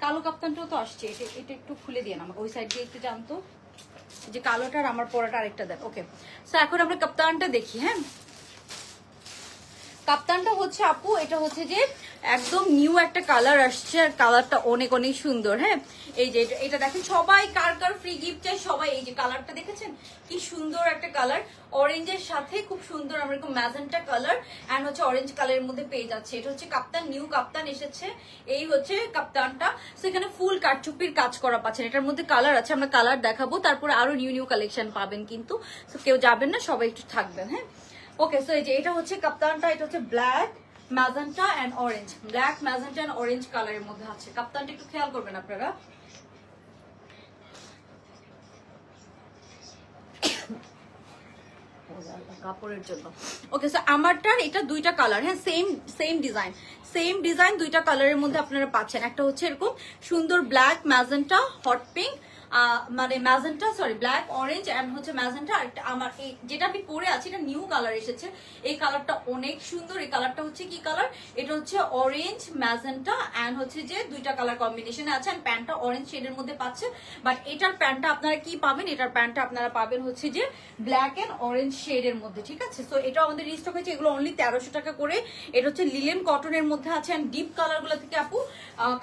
কালো কাপ্তানটাও তো আসছে, এটা একটু খুলে দিয়ে আমাকে, ওই সাইড দিয়ে একটু জানতো যে কালোটার আমার পরাটা আরেকটা দেন। ওকে, সো এখন আমরা কাপ্তানটা দেখি। হ্যাঁ, কাপ্তানটা হচ্ছে আপু, এটা হচ্ছে যে একদম নিউ একটা কালার আসছে, আর কালারটা অনেক অনেক সুন্দর। হ্যাঁ, এই যে এটা দেখেন, সবাই কার কার ফ্রি গিফট চাই, সবাই এই যে কালারটা দেখেছেন কি সুন্দর একটা কালার, অরেঞ্জের সাথে খুব সুন্দর আমরা এরকম ম্যাজেন্টা কালার এন্ড হচ্ছে অরেঞ্জ কালারের মধ্যে পেয়ে যাচ্ছে। এটা হচ্ছে কাপ্তান, নিউ কাপ্তান এসেছে, এই হচ্ছে কাপ্তানটা। সেখানে ফুল কারচুপির কাজ করা পাচ্ছেন, এটার মধ্যে কালার আছে, আমরা কালার দেখাবো, তারপরে আরো নিউ নিউ কালেকশন পাবেন, কিন্তু কেউ যাবেন না, সবাই একটু থাকবেন। হ্যাঁ, ওকে, সো এই যে এটা হচ্ছে কাপ্তানটা, এটা হচ্ছে black magenta and orange, black magenta and orange কালারের মধ্যে আছে। কাপ্তানটা একটু খেয়াল করবেন আপনারা। কাপড়ের জন্য। ওকে, সো আমারটার এটা দুইটা কালার। হ্যাঁ, সেম ডিজাইন দুইটা কালারের মধ্যে আপনারা পাচ্ছেন। একটা হচ্ছে এরকম সুন্দর ব্ল্যাক ম্যাজেন্টা, হট পিঙ্ক, মানে magenta, sorry black orange and হচ্ছে ম্যাজেন্টা। আর আমার এই যেটা আমি পরে আছি এটা নিউ কালার এসেছে, এই কালারটা অনেক সুন্দর। এই কালারটা হচ্ছে কি কালার, এটা হচ্ছে অরেঞ্জ ম্যাজেন্টা অ্যান্ড হচ্ছে যে দুইটা কালার কম্বিনেশনে আছে, অ্যান্ড প্যান্টটা অরেঞ্জ শেডের মধ্যে পাচ্ছে। বাট এটার প্যান্টটা আপনারা কি পাবেন, এটার প্যান্টটা আপনারা পাবেন হচ্ছে যে ব্ল্যাক অ্যান্ড অরেঞ্জ শেডের মধ্যে, ঠিক আছে। সো এটা আমাদের রিস্টক হয়েছে, এগুলো অনলি 1300 টাকা করে। এটা হচ্ছে লিলেন কটনের মধ্যে আছে, অ্যান্ড ডিপ কালার গুলো থেকে আপু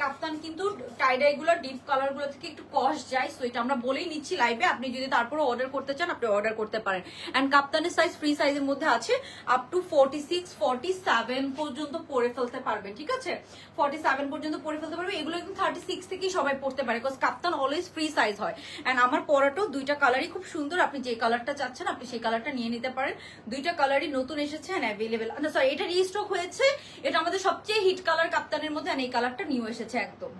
কাপ্তান কিন্তু টাইডাই গুলো ডিপ কালার গুলো থেকে একটু কস্ট যায়। সো এটা আমরা বলেই নিচ্ছি লাইভে, আপনি যদি তারপরে অর্ডার করতে চান আপনি অর্ডার করতে পারেন। অ্যান্ড কাপ্তানের সাইজ ফ্রি সাইজের মধ্যে আছে, আপ টু 46 47 পর্যন্ত পরে ফেলতে পারবেন, ঠিক আছে। 47 পর্যন্ত পরে ফেলতে পারবে। এগুলো কিন্তু 36 থেকেই সবাই পড়তে পারে, because Kaptan always free size হয়। অ্যান্ড আমার পরাটাও দুইটা কালারই খুব সুন্দর, আপনি যে কালারটা চাচ্ছেন আপনি সেই কালারটা নিয়ে নিতে পারেন। দুইটা কালারই নতুন এসেছে অ্যান্ড অ্যাভেলেবেল, সরি এটা রিস্টক হয়েছে, এটা আমাদের সবচেয়ে হিট কালার কাপ্তানের মধ্যে, আর এই কালারটা নিউ এসেছে একদম।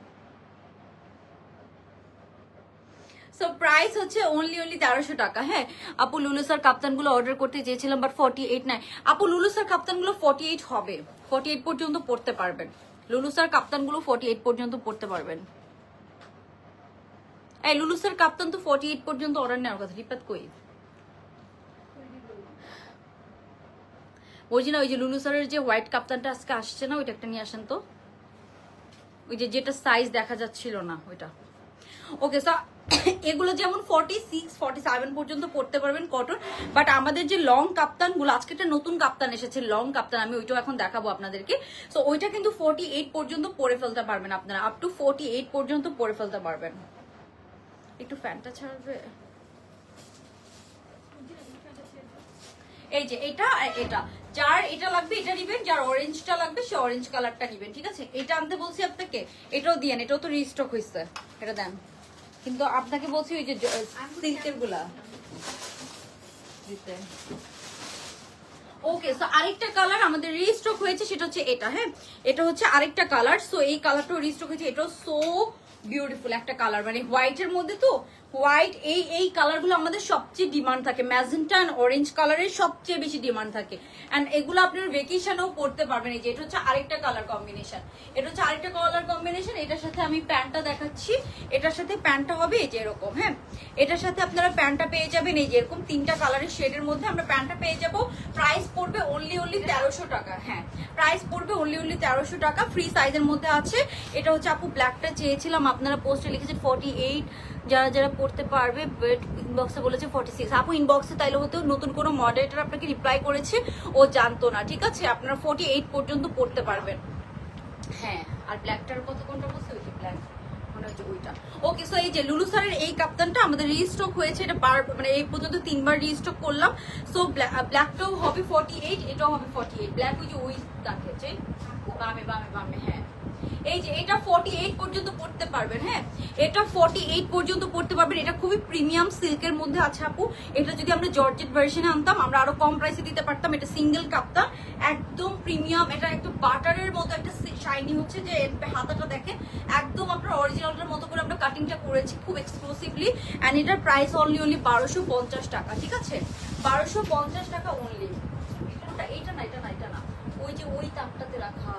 সো প্রাইস হচ্ছে অনলি 1300 টাকা। হ্যাঁ আপু লুলু স্যার কাপ্তানগুলো অর্ডার করতে চেয়েছিলাম, বাট 48 নাই। আপু লুলু স্যার কাপ্তানগুলো 48 হবে, 48 পর্যন্ত পড়তে পারবেন। লুলু স্যার কাপ্তানগুলো 48 পর্যন্ত পড়তে পারবেন। এই লুলু স্যার কাপ্তান তো 48 পর্যন্ত অর্ডার নেওয়ার কথা, রিপাত কই? ওই যে না, ওই যে লুলু স্যারের যে হোয়াইট কাপ্তানটা আজকে আসছে না, ওইটা একটা নিয়ে আসেন তো, ওই যে যেটা সাইজ দেখা যাচ্ছিল না ওইটা। ওকে সো এগুলো যেমন 46 47 পর্যন্ত পড়তে পারবেন কটন, বাট আমাদের যে লং কাপ্তান গুলো, আজকে একটা নতুন কাপ্তান এসেছে লং কাপ্তান, আমি ওইটাও এখন দেখাবো আপনাদেরকে। সো ওইটা কিন্তু 48 পর্যন্ত পরে ফেলতে পারবেন আপনারা, আপ টু 48 পর্যন্ত পরে ফেলতে পারবেন। একটু ফ্যানটা ছাড়বে। এই যে এটা এটা যার এটা লাগবে এটা নিবেন, যার অরেঞ্জটা লাগবে সে অরেঞ্জ কালারটা নিবেন, ঠিক আছে। এটা আনতে বলছি আপনাকে, এটাও দিয়েন, এটাও তো রিস্টক হয়েছে, এটা দেন। কিন্তু আপনাকে বলছি ওই যে সিল্কের গুলা দিতে। ওকে সো আরেকটা কালার আমাদের রিস্টক হয়েছে, সেটা হচ্ছে এটা। হ্যাঁ এটা হচ্ছে আরেকটা কালার, সো এই কালারটাও রিস্টক হয়েছে, এটাও সো বিউটিফুল একটা কালার, মানে হোয়াইটের মধ্যে তো হোয়াইট, এই কালারগুলো আমাদের সবচেয়ে ডিমান্ড থাকে, ম্যাজেন্টা এন্ড অরেঞ্জ কালারের সবচেয়ে বেশি ডিমান্ড থাকে। এন্ড এগুলো আপনার ভেকেশনেও পড়তে পারবেন। এই যে এটা হচ্ছে আরেকটা কালার কম্বিনেশন, এটা হচ্ছে আরেকটা কালার কম্বিনেশন। এটার সাথে আমি প্যান্টটা দেখাচ্ছি, এটার সাথে প্যান্টটা হবে এই যে এরকম। হ্যাঁ এটার সাথে আপনারা প্যান্টটা পেয়ে যাবেন এই যে এরকম তিনটা কালারের শেডের মধ্যে আমরা প্যান্টটা পেয়ে যাবো। প্রাইস পড়বে অনলি 1300 টাকা। হ্যাঁ প্রাইস পড়বে অনলি 1300 টাকা, ফ্রি সাইজের মধ্যে আছে। এটা হচ্ছে আপু ব্ল্যাকটা চেয়েছিলাম, আপনারা পোস্টে লিখেছেন 48, যারা যারা পড়তে পারবে, বাট ইনবক্সে বলেছে 46। আপু ইনবক্সে তাইলে হতো নতুন কোনো মডারেটর আপনাকে রিপ্লাই করেছে, ও জানতো না, ঠিক আছে। আপনারা 48 পর্যন্ত পড়তে পারবেন। হ্যাঁ আর ব্ল্যাকটার কথা কোনটা বলছে, ওই যে ব্ল্যাক মনে হচ্ছে ওইটা। ওকে সো এই যে লুলু স্যারের এই কাপ্তানটা আমাদের রিস্টক হয়েছে, এটা মানে এই পর্যন্ত 3বার রিস্টক করলাম। সো ব্ল্যাকটাও হবে 48, এটাও হবে 48। ব্ল্যাক ওই যে ওই দেখেছে বামে বামে বামে। হ্যাঁ এই যে এটা 48 পর্যন্ত পড়তে পারবেন। হ্যাঁ এটা 48 পর্যন্ত পড়তে পারবেন। এটা খুবই প্রিমিয়াম সিল্কের মধ্যে আছে আপু। এটা যদি আমরা জর্জেট ভার্সনে আনতাম আমরা আরো কম প্রাইসে দিতে পারতাম। এটা সিঙ্গেল কাপ্তান, একদম প্রিমিয়াম, এটা একটু বাটারের মতো একটা শাইনি হচ্ছে, যে হাতাটা দেখেন একদম আপনার অরিজিনালটার মতো করে আমরা কাটিংটা করেছি খুব এক্সক্লুসিভলি। এন্ড এটার প্রাইস অনলি 1250 টাকা, ঠিক আছে। 1250 টাকা অনলি। এটা না এটা না এটা না, ওই যে ওই তাকটাতে রাখা,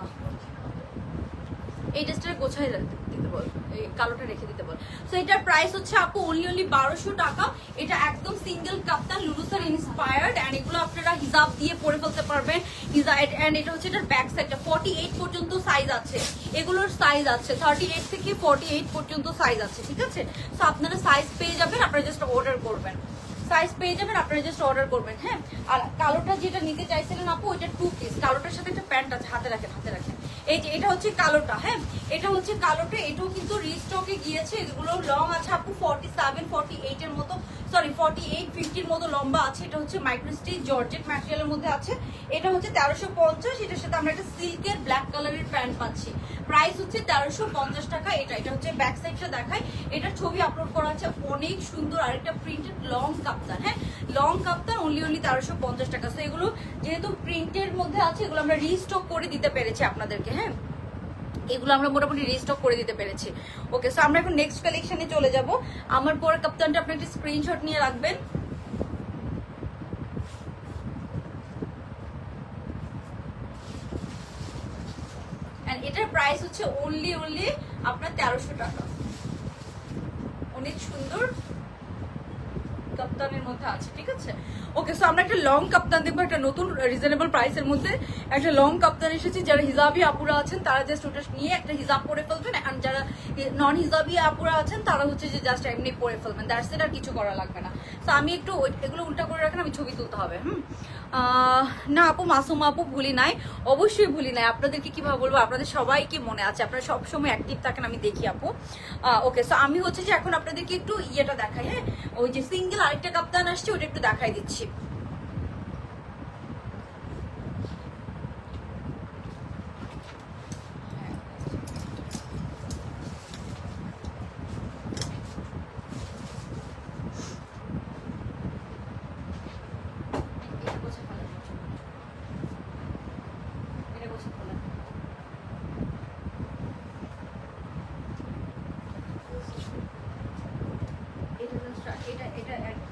এই ড্রেসটা গোছায় দিতে বল, এই কালোটা রেখে দিতে বল। সো এটার প্রাইস হচ্ছে আপু অনলি 1200 টাকা। এটা একদম সিঙ্গেল কাপ্তান, লুলু স্যার ইন্সপায়ার্ড, এন্ড এগুলো আপনারা হিজাব দিয়ে পরে ফেলতে পারবেন। এন্ড এটা হচ্ছে এটার ব্যাক সাইডটা 48 পর্যন্ত সাইজ আছে, এগুলোর সাইজ আছে 38 থেকে 48 পর্যন্ত সাইজ আছে, ঠিক আছে। সো আপনারা সাইজ পেয়ে যাবেন, আপনারা জাস্ট অর্ডার করবেন, সাইজ পেয়ে যাবেন, আপনারা জাস্ট অর্ডার করবেন। হ্যাঁ আর কালোটা যেটা নিতে চাইছিলেন আপু, ওইটা 2 পিস, কালোটার সাথে একটা প্যান্ট আছে, হাতে রাখেন হাতে রাখেন। এই যে এটা হচ্ছে কালোটা। হ্যাঁ এটা হচ্ছে কালোটা, এটাও কিন্তু রিস্টকে গিয়েছে। এগুলো লং আছে আপু 47 48 এর মতো, সরি 48 50 মতো লম্বা আছে। এটা হচ্ছে মাইক্রোস্টিচ জর্জেট ম্যাটেরিয়ালের মধ্যে আছে। এটা হচ্ছে 1350, এটার সাথে আমরা একটা সিল্কের ব্ল্যাক কালারের প্যান্ট পাচ্ছি। প্রাইস হচ্ছে 1350 টাকা। এটা হচ্ছে ব্যাক সাইডটা দেখায়, এটার ছবি আপলোড করা আছে, অনেক সুন্দর। আরেকটা প্রিন্টেড লং কাপ্তান, হ্যাঁ লং কাপ্তান অনলি 1350 টাকা। তো এগুলো যেহেতু প্রিন্টের মধ্যে আছে, এগুলো আমরা রিস্টক করে দিতে পেরেছি আপনাদেরকে। হ্যাঁ এগুলো আমরা মোটামুটি রিস্টক করে দিতে পেরেছি। ওকে সো আমরা এখন নেক্সট কালেকশনে চলে যাব। আমার পরে কাপ্তানটা আপনি একটা স্ক্রিনশট নিয়ে রাখবেন। এটার প্রাইস হচ্ছে অনলি আপনার 1300 টাকা। অনেক সুন্দর কাপ্তানের মধ্যে আছে, ঠিক আছে। ওকে, সো আমরা একটা লং কাপ্তান দেখবো, একটা নতুন রিজনেবল প্রাইসের মধ্যে একটা লং কাপ্তান এসেছি। যারা হিজাবি আপুরা আছেন তারা জাস্ট ওটা নিয়ে একটা হিজাব পরে ফেলবেন, আর যারা নন হিজাবি আপুরা আছেন তারা হচ্ছে যে জাস্ট এমনি পরে ফেলবেন, দ্যাটস ইট, আর কিছু করা লাগবে না। তো আমি একটু এগুলো উল্টা করে রাখেন, আমি ছবি তুলতে হবে। না আপু, মাসুম আপু ভুলি নাই, অবশ্যই ভুলি নাই। আপনাদেরকে কিভাবে বলবো, আপনাদের সবাইকে মনে আছে, আপনারা সবসময় অ্যাক্টিভ থাকেন, আমি দেখি আপু। ওকে, সো আমি হচ্ছে যে এখন আপনাদেরকে একটু ইয়েটা দেখাই, হ্যাঁ, ওই যে সিঙ্গেল আরেকটা কাপ্তান আসছে ওটা একটু দেখাই দিচ্ছি।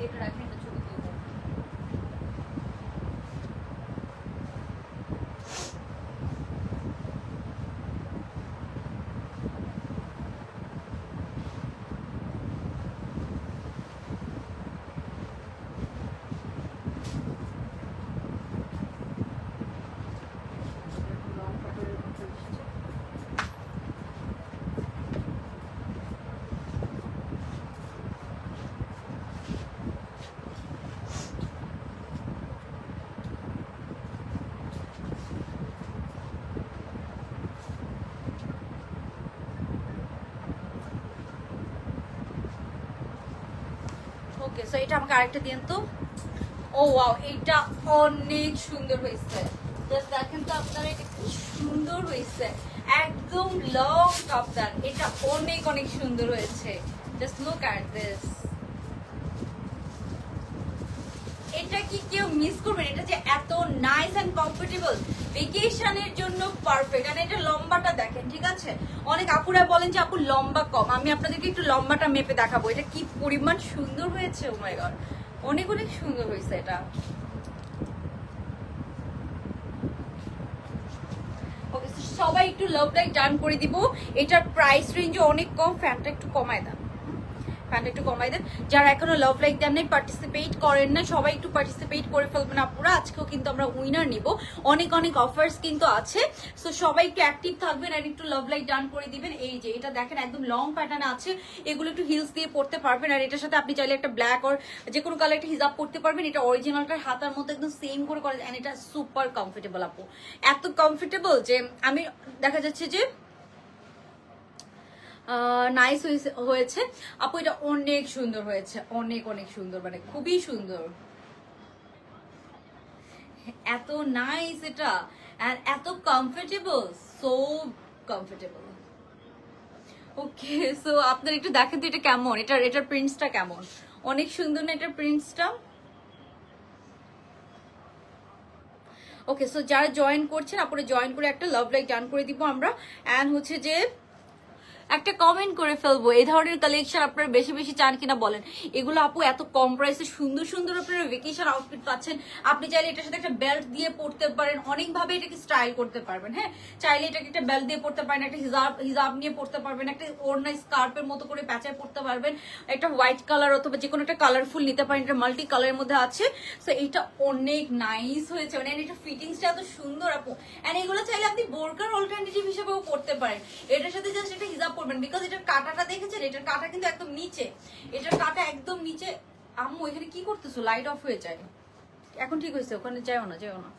এটা রাখেন, এটা ছবি তুলবো। ওকে, সো এটা আমাকে আরেকটা দিন তো। ও ওয়াও, এটা অনেক সুন্দর হয়েছে, জাস্ট দেখেন তো আপনারা, এটা কি সুন্দর হয়েছে, একদম লং কাপ্তান, এটা অনেক অনেক সুন্দর হয়েছে, জাস্ট লুক এট দিস। এটা কি কেউ মিস করবেন? এটা যে এত নাইস এন্ড কমফোর্টেবল, ভেকেশনের জন্য পারফেক্ট। আর এটা লম্বাটা দেখেন, ঠিক আছে, অনেক আপুরা বলেন যে আপু লম্বা কম, আমি আপনাদেরকে একটু লম্বাটা মেপে দেখাবো এটা কি পরিমাণ সুন্দর হয়েছে। ও মাই গড, অনেক অনেক সুন্দর হয়েছে এটা। ওকে, সবাই একটু লাভ লাইক ডান করে দিব। এটার প্রাইস রেঞ্জ অনেক কম, ফ্যানটা একটু কমায় দেন, ফ্যানটা একটু কমাই দেন। যারা এখনো লাভ লাইক দেন নাই, পার্টিসিপেট করেন না, সবাই একটু পার্টিসিপেট করে ফেলবেন আপুরা। আজকেও কিন্তু আমরা উইনার নিব, অনেক অনেক অফার্স কিন্তু আছে, সো সবাই একটু অ্যাক্টিভ থাকবেন আর একটু লাভ লাইক ডান করে দিবেন। এই যে এটা দেখেন একদম লং প্যাটার্ন আছে, এগুলো একটু হিলস দিয়ে পড়তে পারবেন, আর এটার সাথে আপনি চাইলে একটা ব্ল্যাক আর যে কোনো কালার একটা হিজাব পড়তে পারবেন। এটা অরিজিনালটার হাতার মতো একদম সেম করে করা যায়, এটা সুপার কমফোর্টেবল আপু, এত কমফোর্টেবল যে আমি দেখা যাচ্ছে যে নাইস হয়েছে আপু, এটা অনেক সুন্দর হয়েছে, অনেক অনেক সুন্দর, মানে খুবই সুন্দর, এত নাইস এটা, আর এত কমফোর্টেবল, সো কমফোর্টেবল। ওকে, সো আপনার একটু দেখেন তো এটা কেমন, এটার প্রিন্টসটা কেমন, অনেক সুন্দর না এটার প্রিন্টসটা। ওকে, সো যারা জয়েন করছেন আপনারা জয়েন করে একটা লাভ লাইক ডান করে দিব আমরা, এন্ড হচ্ছে যে একটা কমেন্ট করে ফেলবো এই ধরনের কালেকশন আপনারা বেশি বেশি চান কিনা বলেন। এগুলো আপু এত কম প্রাইসে সুন্দর সুন্দর আপনারা ভেকেশন আউটফিট পাচ্ছেন। আপনি চাইলে এটার সাথে একটা বেল্ট দিয়ে পড়তে পারেন, অনেকভাবে এটাকে স্টাইল করতে পারবেন। হ্যাঁ, চাইলে এটাকে একটা বেল্ট দিয়ে পড়তে পারেন, একটা হিজাব নিয়ে পড়তে পারবেন, একটা ওড়না স্কার্পের মতো করে প্যাঁচায় পড়তে পারবেন, একটা হোয়াইট কালার অথবা যে কোনো একটা কালারফুল নিতে পারেন, এটা মাল্টি কালারের মধ্যে আছে। সো এটা অনেক নাইস হয়েছে, মানে এটা ফিটিংসটা এত সুন্দর আপু। এন্ড এগুলো চাইলে আপনি বোরকার অল্টারনেটিভ হিসেবেও পড়তে পারেন, এটার সাথে জাস্ট একটা হিজাব পরবেন, বিকজ এটার কাটাটা দেখেছেন, এটার কাটা কিন্তু একদম নিচে, এটার কাটা একদম নিচে। আম্মু এখানে কি করতেছো, লাইট অফ হয়ে যায়, এখন ঠিক হয়েছে, ওখানে যাও না, যাও না।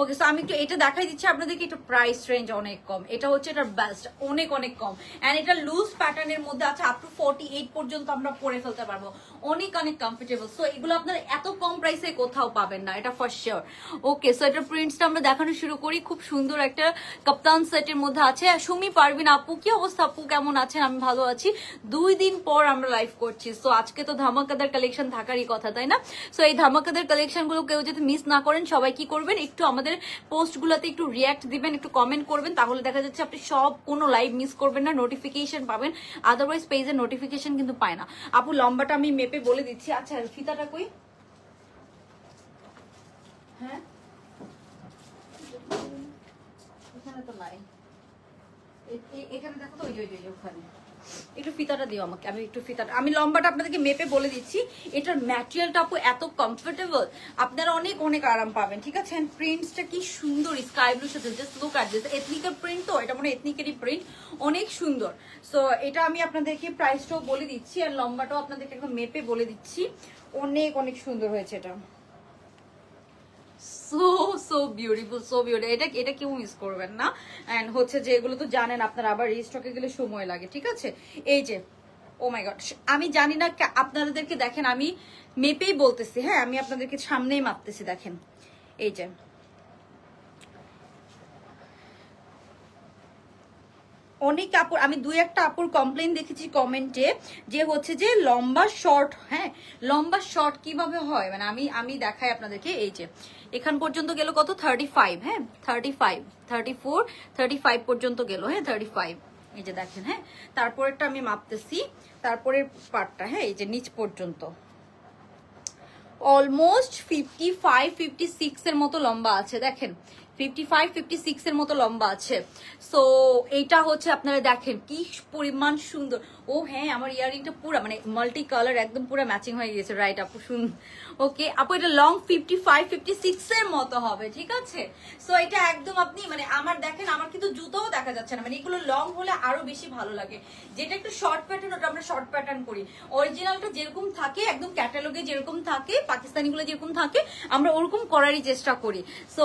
ওকে, সো আমি একটু এটা দেখাই দিচ্ছি আপনাদেরকে, এটা প্রাইস রেঞ্জ অনেক কম, এটা হচ্ছে এটার বেস্ট, অনেক অনেক কম, এন্ড এটা লুজ প্যাটার্নের মধ্যে আছে, আপ টু 48 পর্যন্ত আমরা পরে ফেলতে পারবো, অনেক অনেক কমফোর্টেবল। সো এগুলো আপনারা এত কম প্রাইসে কোথাও পাবেন না, এটা ফর শিওর। ওকে, সো এটার প্রিন্টসটা আমরা দেখানো শুরু করি, খুব সুন্দর একটা কাপ্তান সেটের মধ্যে আছে। সুমি পারভিন আপু, কি অবস্থা আপু, কেমন আছেন? আমি ভালো আছি, 2 দিন পর আমরা লাইভ করছি, সো আজকে তো ধামাকাদার কালেকশন থাকারই কথা, তাই না? সো এই ধামাকাদার কালেকশন গুলো কেউ যদি মিস না করেন, সবাই কি করবেন, একটু আমাদের পোস্ট গুলাতে একটু রিয়াক্ট দিবেন, একটু কমেন্ট করবেন, তাহলে দেখা যাচ্ছে আপনি সব কোনো লাইভ মিস করবেন না, নোটিফিকেশন পাবেন, আদারওয়াইজ পেজের নোটিফিকেশন কিন্তু পায় না। আপু লম্বাটা আমি মেপে বলে দিচ্ছি। আচ্ছা, ফিতাটা কই? হ্যাঁ, এখানে তো নাই, এখানে দেখো তো, ওই ওখানে একটু ফিতাটা দিও আমাকে, আমি একটু ফিতাটা, আমি লম্বাটা আপনাদেরকে মেপে বলে দিচ্ছি। এটার ম্যাটেরিয়ালটা আপু এত কমফোর্টেবল, আপনারা অনেক অনেক আরাম পাবেন, ঠিক আছে। এন্ড প্রিন্টসটা কি সুন্দর স্কাই ব্লুর সাথে, জাস্ট লুক অ্যাট দিস। এথনিকের প্রিন্ট তো, এটা মানে এথনিকেরই প্রিন্ট, অনেক সুন্দর। সো এটা আমি আপনাদেরকে প্রাইসটাও বলে দিচ্ছি আর লম্বাটাও আপনাদেরকে একদম মেপে বলে দিচ্ছি, অনেক অনেক সুন্দর হয়েছে এটা। So so beautiful, so beautiful. এটা কেউ মিস করবেন না। এন্ড হচ্ছে যে এগুলো তো জানেন আপনারা, আবার রিস্টকে গেলে সময় লাগে, ঠিক আছে। এই যে ও মাই গড, আমি জানি না আপনাদেরকে, দেখেন আমি মেপেই বলতেছি, হ্যাঁ আমি আপনাদেরকে সামনেই মাপতেছি, দেখেন এই যে অনেক আপুর, আমি দুই একটা আপুর কমপ্লেন দেখেছি কমেন্টে যে হচ্ছে যে লম্বা শর্ট, হ্যাঁ লম্বা শর্ট কিভাবে হয়, মানে আমি দেখাই আপনাদেরকে। এই যে এখান পর্যন্ত গেল কত, 35, হ্যাঁ 35, 34, 35 পর্যন্ত গেল, হ্যাঁ 35, এই যে দেখেন, হ্যাঁ তারপরেরটা আমি মাপতেছি, তারপরের পার্টটা, হ্যাঁ এই যে নিচ পর্যন্ত অলমোস্ট 55, 56 এর মতো লম্বা আছে, দেখেন 55, 56 এর মতো লম্বা আছে। সো এইটা হচ্ছে আপনারা দেখেন কি পরিমাণ সুন্দর। ও হ্যাঁ, আমার ইয়ারিংটা পুরো মানে মাল্টি কালার, একদম পুরো ম্যাচিং হয়ে গেছে, রাইট আপু শুন। ওকে আপু, এটা লং 55, 56 এর মতো হবে, ঠিক আছে। সো এটা একদম আপনি মানে আমার দেখেন, আমার কিন্তু জুতোও দেখা যাচ্ছে না, মানে এগুলো লং হলে আরো বেশি ভালো লাগে। যেটা একটু শর্ট প্যাটার্ন, ওটা আমরা শর্ট প্যাটার্ন করি। অরিজিনালটা যেরকম থাকে একদম ক্যাটালগে যেরকম থাকে, পাকিস্তানিগুলো যেরকম থাকে, আমরা ওরকম করারই চেষ্টা করি। সো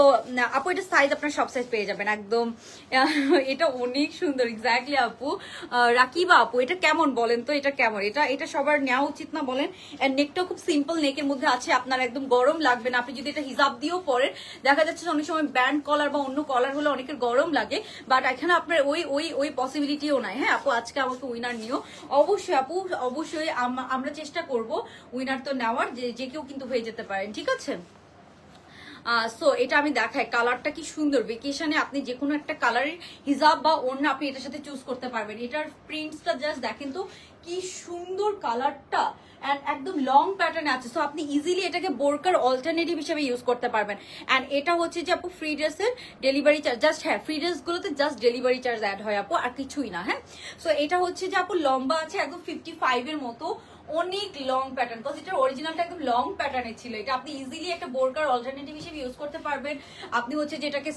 আপু এটা সাইজ আপনার সব সাইজ পেয়ে যাবেন একদম। এটা অনেক সুন্দর, এক্স্যাক্টলি আপু। রাকিবা আপু এটা কেমন বলেন তো, এটা কেমন, এটা সবার নেওয়া উচিত না বলেন? এন্ড নেকটাও খুব সিম্পল নেকের মধ্যে আছে, আপনার একদম গরম লাগবে না। আপনি যদি এটা হিজাব দিয়েও পরেন, দেখা যাচ্ছে অনেক সময় ব্যান্ড কলার বা অন্য কলার হলে অনেকের গরম লাগে, বাট এখানে আপনার ওই পসিবিলিটিও নাই। হ্যাঁ আপু, আজকে আমাকে উইনার নিও অবশ্যই আপু, অবশ্যই আমরা চেষ্টা করব উইনার তো নেওয়ার, যে কেউ কিন্তু হয়ে যেতে পারেন, ঠিক আছে। সো এটা আমি দেখাই, কালারটা কি সুন্দর। ভেকেশনে আপনি যে কোনো একটা কালারের হিজাব বা অন্য আপনি এটার সাথে চুজ করতে পারবেন। এটার প্রিন্টসটা জাস্ট দেখেন তো কি সুন্দর কালারটা, এন্ড একদম লং প্যাটার্নে আছে। সো আপনি ইজিলি এটাকে বোরকার অল্টারনেটিভ হিসেবে ইউজ করতে পারবেন। এন্ড এটা হচ্ছে যে আপু ফ্রি ড্রেসের ডেলিভারি চার্জ, জাস্ট হ্যাঁ ফ্রি ড্রেসগুলোতে জাস্ট ডেলিভারি চার্জ অ্যাড হয় আপু, আর কিছুই না। হ্যাঁ সো এটা হচ্ছে যে আপু লম্বা আছে একদম 55 এর মতো, অনেক লং প্যাটার্ন, বিকজ এটার অরিজিনালটা একদম লং প্যাটার্নে ছিল। এটা আপনি ইজিলি একটা বোরকার অল্টারনেটিভ হিসেবে ইউজ করতে পারবেন। আপনি হচ্ছে যেটাকে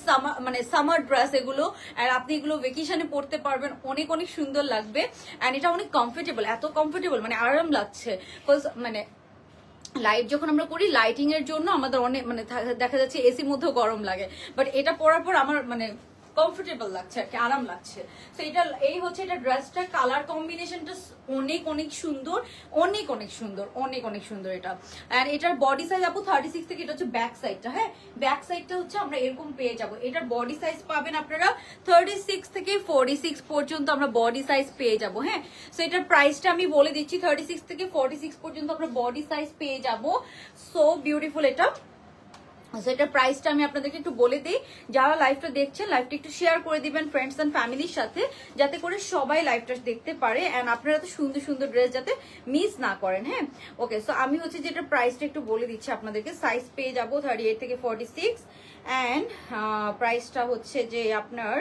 সামার ড্রেস এগুলো, আর আপনি এগুলো ভেকেশনে পরতে পারবেন, অনেক অনেক সুন্দর লাগবে। এন্ড এটা অনেক কমফোর্টেবল, এত কমফোর্টেবল মানে আরাম লাগছে। বিকজ মানে লাইট যখন আমরা করি, লাইটিং এর জন্য আমাদের অনেক মানে দেখা যাচ্ছে এসির মধ্যেও গরম লাগে, বাট এটা পরার পর আমার মানে কমফোর্টেবল লাগছে আর কি, আরাম লাগছে। তো এটা এই হচ্ছে এটা ড্রেসটা, কালার কম্বিনেশনটা অনেক অনেক সুন্দর, অনেক অনেক সুন্দর, অনেক অনেক সুন্দর এটা। এন্ড এটার বডি সাইজ আপু 36 থেকে, এটা হচ্ছে ব্যাক সাইডটা, হ্যাঁ ব্যাক সাইডটা হচ্ছে আমরা এরকম পেয়ে যাবো। এটার বডি সাইজ পাবেন আপনারা 36 থেকে 46 পর্যন্ত আমরা বডি সাইজ পেয়ে যাবো। হ্যাঁ সো এটার প্রাইসটা আমি বলে দিচ্ছি, 36 থেকে 46 পর্যন্ত আমরা বডি সাইজ পেয়ে যাবো। সো বিউটিফুল এটা। এটার প্রাইসটা আমি আপনাদেরকে একটু বলে দিই, যারা লাইভটা দেখছেন লাইভটা একটু শেয়ার করে দিবেন ফ্রেন্ডস এন্ড ফ্যামিলির সাথে, যাতে করে সবাই লাইভটা দেখতে পারে এন্ড আপনারা তো সুন্দর সুন্দর ড্রেস যাতে মিস না করেন। হ্যাঁ ওকে, সো আমি হচ্ছে যেটা প্রাইসটা একটু বলে দিচ্ছি আপনাদেরকে। সাইজ পেয়ে যাবো 38 থেকে 46 এন্ড প্রাইসটা হচ্ছে যে আপনার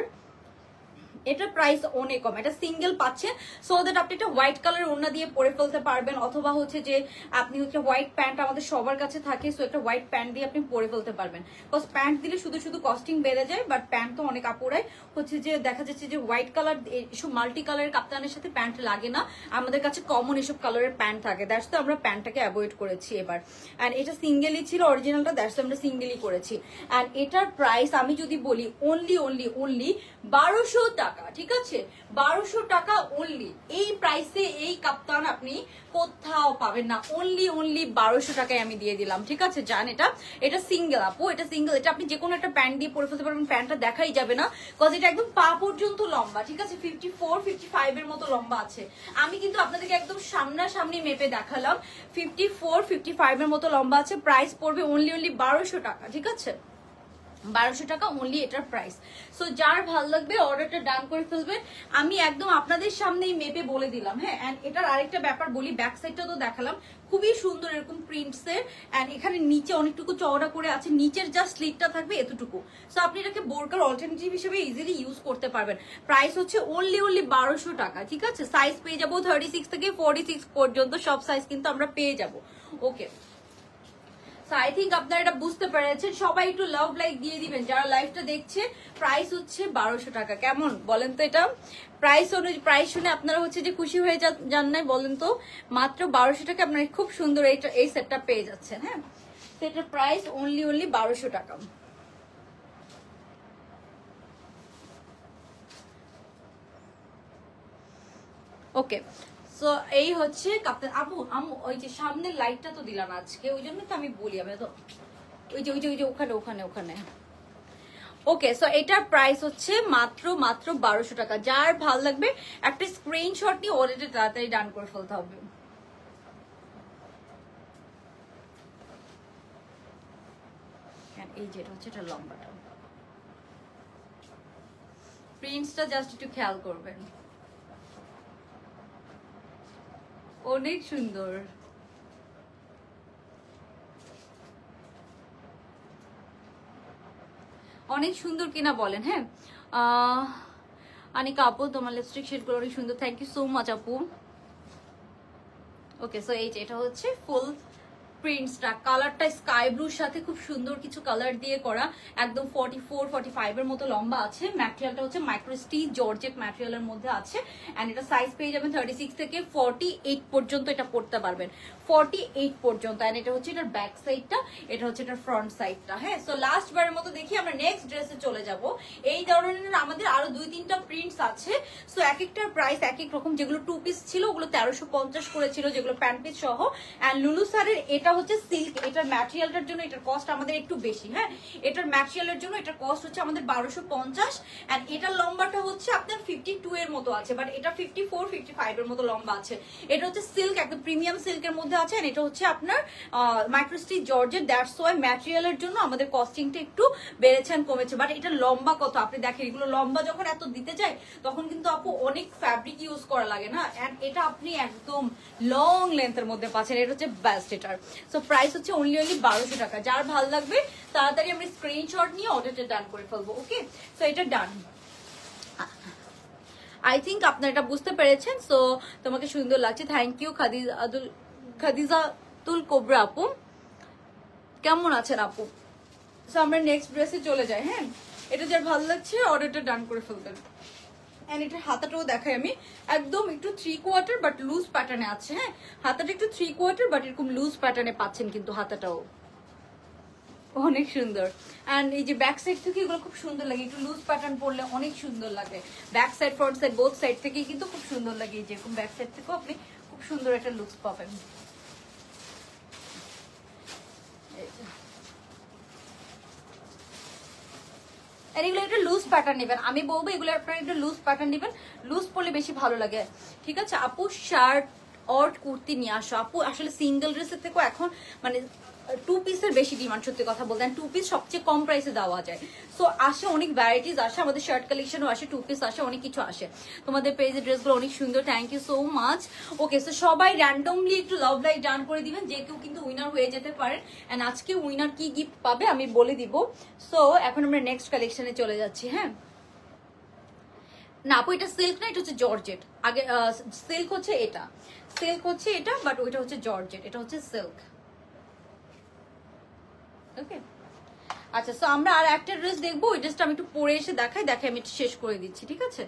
এটা প্রাইস অনেক কম, এটা সিঙ্গেল পাচ্ছেন। সো দ্যাট আপনি একটা হোয়াইট কালার ওড়না দিয়ে পরে ফেলতে পারবেন, অথবা হচ্ছে যে আপনি হচ্ছে হোয়াইট প্যান্ট আমাদের সবার কাছে থাকে, সো একটা হোয়াইট প্যান্ট দিয়ে আপনি পরে ফেলতে পারবেন। বিকজ প্যান্ট দিলে শুধু শুধু কস্টিং বেড়ে যায়, বাট প্যান্ট তো অনেক আপুরাই হচ্ছে যে দেখা যাচ্ছে যে হোয়াইট কালার, এসব মাল্টি কালারের কাপ্তানের সাথে প্যান্ট লাগে না, আমাদের কাছে কমন এসব কালারের প্যান্ট থাকে, দ্যাটস তো আমরা প্যান্টটাকে অ্যাভয়েড করেছি এবার। অ্যান্ড এটা সিঙ্গেলই ছিল অরিজিনালটা, দ্যাটস আমরা সিঙ্গেলই করেছি। অ্যান্ড এটার প্রাইস আমি যদি বলি অনলি 1200 টাকা, ঠিক আছে 1200 টাকা অনলি। এই প্রাইসে এই কাপ্তান আপনি কোথাও পাবেন না, অনলি 1200 টাকায় আমি দিয়ে দিলাম, ঠিক আছে। জান এটা সিঙ্গেল আপু, এটা সিঙ্গেল, এটা আপনি যে কোনো একটা প্যান্ট দিয়ে পরে ফেলতে পারবেন, প্যান্টটা দেখাই যাবে না, বিকজ এটা একদম পা পর্যন্ত লম্বা, ঠিক আছে 54, 55 এর মতো লম্বা আছে। আমি কিন্তু আপনাদেরকে একদম সামনাসামনি মেপে দেখালাম, 54, 55 এর মতো লম্বা আছে। প্রাইস পড়বে অনলি 1200 টাকা, ঠিক আছে। 1200 টাকা অনলি এটার প্রাইস। সো যার ভালো লাগবে অর্ডারটা ডান করে ফেলবেন। আমি একদম আপনাদের সামনেই মেপে বলে দিলাম, হ্যাঁ। এন্ড এটার আরেকটা ব্যাপার বলি, ব্যাক সাইডটা তো দেখালাম, খুবই সুন্দর এরকম প্রিন্টস এর। এন্ড এখানে নিচে অনেকটুকু চওড়া করে আছে, নিচের জাস্ট স্লিটটা থাকবে এতটুকু। সো আপনি এটাকে বোরকার অল্টারনেটিভ হিসেবে ইজিলি ইউজ করতে পারবেন। প্রাইস হচ্ছে অনলি 1200 টাকা, ঠিক আছে। সাইজ পেয়ে যাবো 36 থেকে 46 পর্যন্ত, সব সাইজ কিন্তু আমরা পেয়ে যাবো। ওকে, আই থিঙ্ক আপনারা এটা বুঝতে পেরেছেন। সবাই একটু লাভ লাইক দিয়ে দিবেন যারা লাইভটা দেখছে। প্রাইস হচ্ছে 1200 টাকা, কেমন বলেন তো? এটা প্রাইস অনুযায়ী, প্রাইস শুনে আপনারা হচ্ছে যে খুশি হয়ে যান নাই বলেন তো? মাত্র 1200 টাকা আপনারা খুব সুন্দর এই সেটটা পেয়ে যাচ্ছেন, হ্যাঁ। সেটার প্রাইস অনলি 1200 টাকা। ওকে, সো এই হচ্ছে কাপ্তান। আপু ওই যে সামনের লাইটটা তো দিলাম আজকে, ওই জন্য তো আমি বলি, আমি তো ওই যে ওখানে। ওকে, সো এটার প্রাইস হচ্ছে মাত্র 1200 টাকা। যার ভাল লাগবে একটা স্ক্রিনশট নিয়ে অর্ডারটা তাড়াতাড়ি ডান করে ফেলতে হবে। এই যেটা হচ্ছে এটা লম্বাটা, প্রিন্টসটা জাস্ট একটু খেয়াল করবেন, অনেক সুন্দর। অনেক সুন্দর কিনা বলেন, হ্যাঁ। আনিকা আপু তোমার লিপস্টিক শেড গুলো অনেক সুন্দর, থ্যাংক ইউ সো মাচ আপু। ওকে, সো এই যে এটা হচ্ছে ফুল প্রিন্টসটা, কালারটা স্কাই ব্লুর সাথে খুব সুন্দর কিছু কালার দিয়ে করা, একদম 44-45 এর মতো লম্বা আছে। ম্যাটেরিয়ালটা হচ্ছে মাইক্রো স্টিচ জর্জেট ম্যাটেরিয়ালের মধ্যে আছে। এন্ড এটা সাইজ পেয়ে যাবেন 36 থেকে 48 পর্যন্ত এটা পড়তে পারবেন, 48 পর্যন্ত। এন্ড এটা হচ্ছে এটার ব্যাক সাইডটা, এটা হচ্ছে এটার ফ্রন্ট সাইডটা, হ্যাঁ। সো লাস্ট বারের মতো দেখি আমরা নেক্সট ড্রেসে চলে যাব। এই ধরনের আমাদের আরো 2-3টা প্রিন্টস আছে। সো এক একটার প্রাইস এক এক রকম। যেগুলো 2 পিস ছিল ওগুলো 1350 করেছিল, যেগুলো প্যান্ট পিস সহ। এন্ড লুলু স্যারের এটা হচ্ছে সিল্ক, এটার ম্যাটেরিয়ালটার জন্য এটার কস্ট আমাদের একটু বেশি, হ্যাঁ। এটার ম্যাটেরিয়ালের জন্য এটার কস্ট হচ্ছে আমাদের 1250। এন্ড এটার লম্বাটা হচ্ছে আপনার 52 এর মতো আছে, বাট এটা 54-55 এর মতো লম্বা আছে। এটা হচ্ছে সিল্ক, একদম প্রিমিয়াম সিল্কের মধ্যে আছে। এন্ড এটা হচ্ছে আপনার মাইক্রোস্টিচ জর্জেট, দ্যাটস ওয়াই ম্যাটেরিয়ালের জন্য আমাদের কস্টিংটা একটু বেড়েছে আর কমেছে। বাট এটা লম্বা কত আপনি দেখেন, এগুলো লম্বা যখন এত দিতে যায় তখন কিন্তু আপু অনেক ফ্যাব্রিক ইউজ করা লাগে না। এন্ড এটা আপনি একদম লং লেন্থের মধ্যে পাচ্ছেন, এটা হচ্ছে বেস্ট এটার। সো প্রাইস হচ্ছে অনলি 1200 টাকা। যার ভালো লাগবে তাড়াতাড়ি আমরা স্ক্রিনশট নিয়ে অর্ডারটা ডান করে ফেলবো। ওকে, সো এটা ডান। আই থিঙ্ক আপনারা এটা বুঝতে পেরেছেন। সো তোমাকে সুন্দর লাগছে, থ্যাংক ইউ খাদিজাতুল কোবরা আপু। কেমন আছেন আপু? সো আমরা নেক্সট ড্রেসে চলে যাই, হ্যাঁ। এটা যার ভালো লাগছে অর্ডারটা ডান করে ফেলবেন। এন্ড এটার হাতাটাও দেখাই আমি, একদম একটু 3/4 বাট লুজ প্যাটার্নে আছে, হ্যাঁ। হাতাটা একটু 3/4 বাট এরকম লুজ প্যাটার্নে পাচ্ছেন কিন্তু হাতাটাও অনেক সুন্দর। এন্ড এই যে ব্যাক সাইড থেকে এগুলো খুব সুন্দর লাগে, একটু লুজ প্যাটার্ন পরলে অনেক সুন্দর লাগে। Back side front side both side থেকেই কিন্তু খুব সুন্দর লাগে। এই যে এরকম ব্যাক সাইড থেকেও আপনি খুব সুন্দর একটা লুকস পাবেন। আর এগুলো একটা লুজ প্যাটার্ন নেবেন, আমি বলবো এগুলো আপনারা একটু লুজ প্যাটার্ন নেবেন, লুজ পরলে বেশি ভালো লাগে, ঠিক আছে। আপু শার্ট অর কুর্তি নিয়ে আসো। আপু আসলে সিঙ্গেল ড্রেসের থেকেও এখন মানে 2 পিসের বেশি ডিমান্ড, সত্যি কথা বলতে। 2 পিস সবচেয়ে কম প্রাইসে দেওয়া যায়। সো আসে অনেক ভ্যারাইটিস আসে, আমাদের শার্ট কালেকশনও আসে, 2 পিস আসে, অনেক কিছু আসে। তোমাদের পেজের ড্রেসগুলো অনেক সুন্দর, thank you so much. Okay, so সবাই র্যান্ডমলি একটু লাভ লাইক ডান করে দিবেন, যে কেউ কিন্তু উইনার হয়ে যেতে পারেন। এন্ড আজকে উইনার কি গিফট পাবে আমি বলে দিব। সো এখন আমরা নেক্সট কালেকশনে চলে যাচ্ছি, হ্যাঁ। না আপু এটা সিল্ক না, এটা হচ্ছে জর্জেট। আগে সিল্ক হচ্ছে এটা, বাট ওইটা হচ্ছে জর্জেট, এটা হচ্ছে সিল্ক। ওকে, আচ্ছা। সো আমরা আর একটা ড্রেস দেখবো, ওই ড্রেসটা আমি একটু পরে এসে দেখাই আমি একটু শেষ করে দিচ্ছি, ঠিক আছে।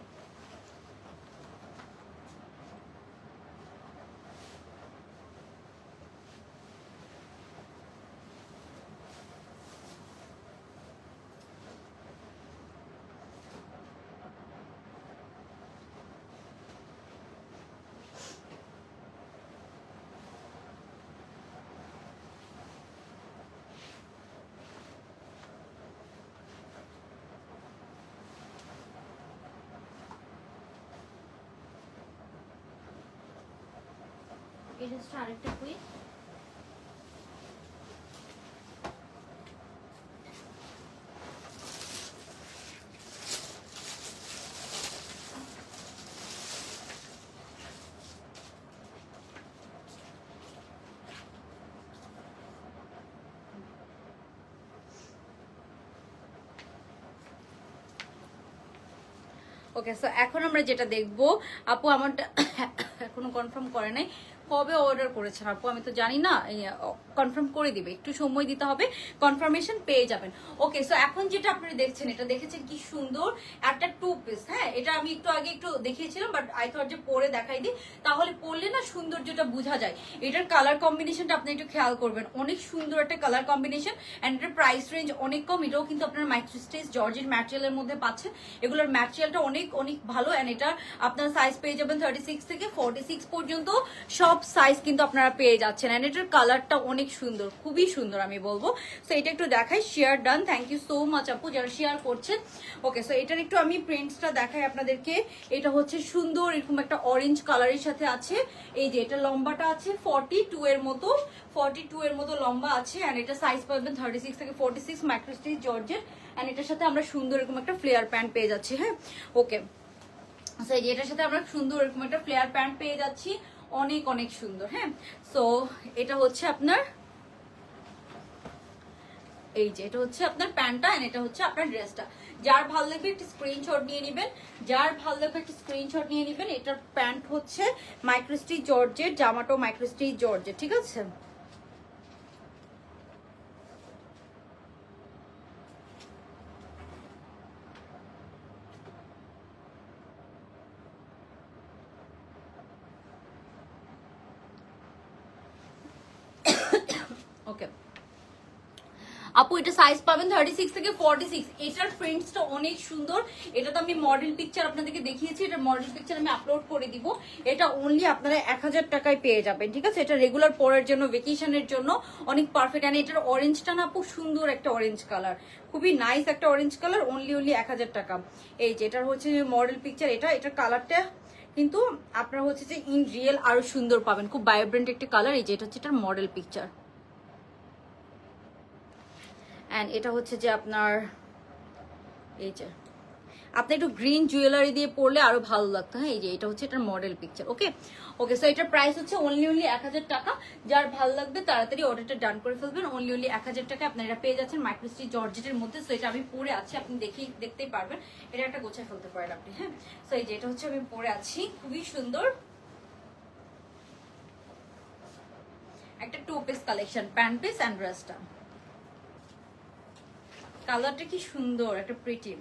এই ড্রেসটা আরেকটা কুইক। ওকে, সো এখন আমরা যেটা দেখবো, আপু আমারটা এখনো কনফার্ম করে নাই কবে অর্ডার করেছেন আপু, আমি তো জানি না, কনফার্ম করে দিবে, একটু সময় দিতে হবে, কনফার্মেশন পেয়ে যাবেন। ওকে, সো এখন যেটা আপনারা দেখছেন, এটা দেখেছেন কি সুন্দর একটা 2 পিস। হ্যাঁ, এটা আমি একটু আগে একটু দেখিয়েছিলাম, বাট আই থট যে পরে দেখাই দিই, তাহলে পরলে না সৌন্দর্যটা বোঝা যায়। এটার কালার কম্বিনেশনটা আপনি একটু খেয়াল করবেন, অনেক সুন্দর একটা কালার কম্বিনেশন, এন্ড এটার প্রাইস রেঞ্জ অনেক কম। এটাও কিন্তু আপনার মাইক্রোস্টেজ জর্জেট ম্যাটেরিয়ালের মধ্যে পাচ্ছেন, এগুলোর ম্যাটেরিয়ালটা অনেক অনেক ভালো, এন্ড এটা আপনার সাইজ পেয়ে যাবেন 36 থেকে 46 পর্যন্ত, সব সাইজ কিন্তু আপনারা পেয়ে যাচ্ছেন। এন্ড এটার কালারটা অনেক সুন্দর, খুবই সুন্দর আমি বলবো। সো এটা একটু দেখাই, share done, thank you so much আপু যারা শেয়ার করছেন। ওকে, সো এটার একটু আমি প্রিন্টসটা দেখাই আপনাদেরকে। এটা হচ্ছে সুন্দর এরকম একটা অরেঞ্জ কালারের সাথে আছে, এই যে এটা লম্বাটা আছে 42 এর মতো, 42 এর মতো লম্বা আছে, এন্ড এটা সাইজ পাবেন 36 থেকে 46, মাইক্রোস্টিচ জর্জেট, এন্ড এটার সাথে আমরা সুন্দর এরকম একটা ফ্লেয়ার প্যান্ট পেয়ে যাচ্ছি। হ্যাঁ, ওকে, সো এই যে এটার সাথে আমরা সুন্দর এরকম একটা ফ্লেয়ার প্যান্ট পেয়ে যাচ্ছি, অনেক অনেক সুন্দর। হ্যাঁ, সো এটা হচ্ছে আপনার, এই যে এটা হচ্ছে আপনার প্যান্টটা, এন্ড এটা হচ্ছে আপনার ড্রেসটা। যার ভালো লাগবে একটা স্ক্রিনশট নিয়ে নেবেন, যার ভালো লাগবে একটা স্ক্রিনশট নিয়ে নেবেন। এটার প্যান্ট হচ্ছে মাইক্রোস্টিচ জর্জেট, জামাটাও মাইক্রোস্টিচ জর্জেট, ঠিক আছে। ওকে আপু, এটা সাইজ পাবেন 36 থেকে 46। এটার প্রিন্টসটা অনেক সুন্দর, এটা তো আমি মডেল পিকচার আপনাদেরকে দেখিয়েছি, এটা মডেল পিকচার আমি আপলোড করে দিব। এটা অনলি আপনারা 1000 টাকায় পেয়ে যাবেন, ঠিক আছে। এটা রেগুলার পরার জন্য, ভেকেশনের জন্য অনেক পারফেক্ট। এন্ড এটার অরেঞ্জটা না আপু সুন্দর একটা অরেঞ্জ কালার, খুবই নাইস একটা অরেঞ্জ কালার, অনলি 1000 টাকা। এই যে এটার হচ্ছে মডেল পিকচার, এটার কালারটা কিন্তু আপনারা হচ্ছে যে ইন রিয়েল আরো সুন্দর পাবেন, খুব ভাইব্রেন্ট একটা কালার। এই যে এটা হচ্ছে এটার মডেল পিকচার, এন্ড এটা হচ্ছে যে আপনার, এই যে আপনি একটু গ্রিন জুয়েলারি দিয়ে পরলে আরো ভালো লাগতো। হ্যাঁ, এই যে এটা হচ্ছে এটার মডেল পিকচার। ওকে ওকে, সো এটার প্রাইস হচ্ছে অনলি 1000 টাকা। যার ভালো লাগবে তাড়াতাড়ি অর্ডারটা ডান করে ফেলবেন, অনলি 1000 টাকা আপনারা এটা পেয়ে যাচ্ছেন মাইক্রোস্টিচ জর্জেটের মধ্যে। সো এটা আমি পরে আছি, আপনি দেখতেই পারবেন, এটা একটা গোছায় ফেলতে পারেন আপনি। হ্যাঁ, সো এই যে এটা হচ্ছে আমি পরে আছি, খুবই সুন্দর একটা 2 piece collection, pant piece and ড্রেসটা। কালারটা কি সুন্দর, একটা প্রিটি।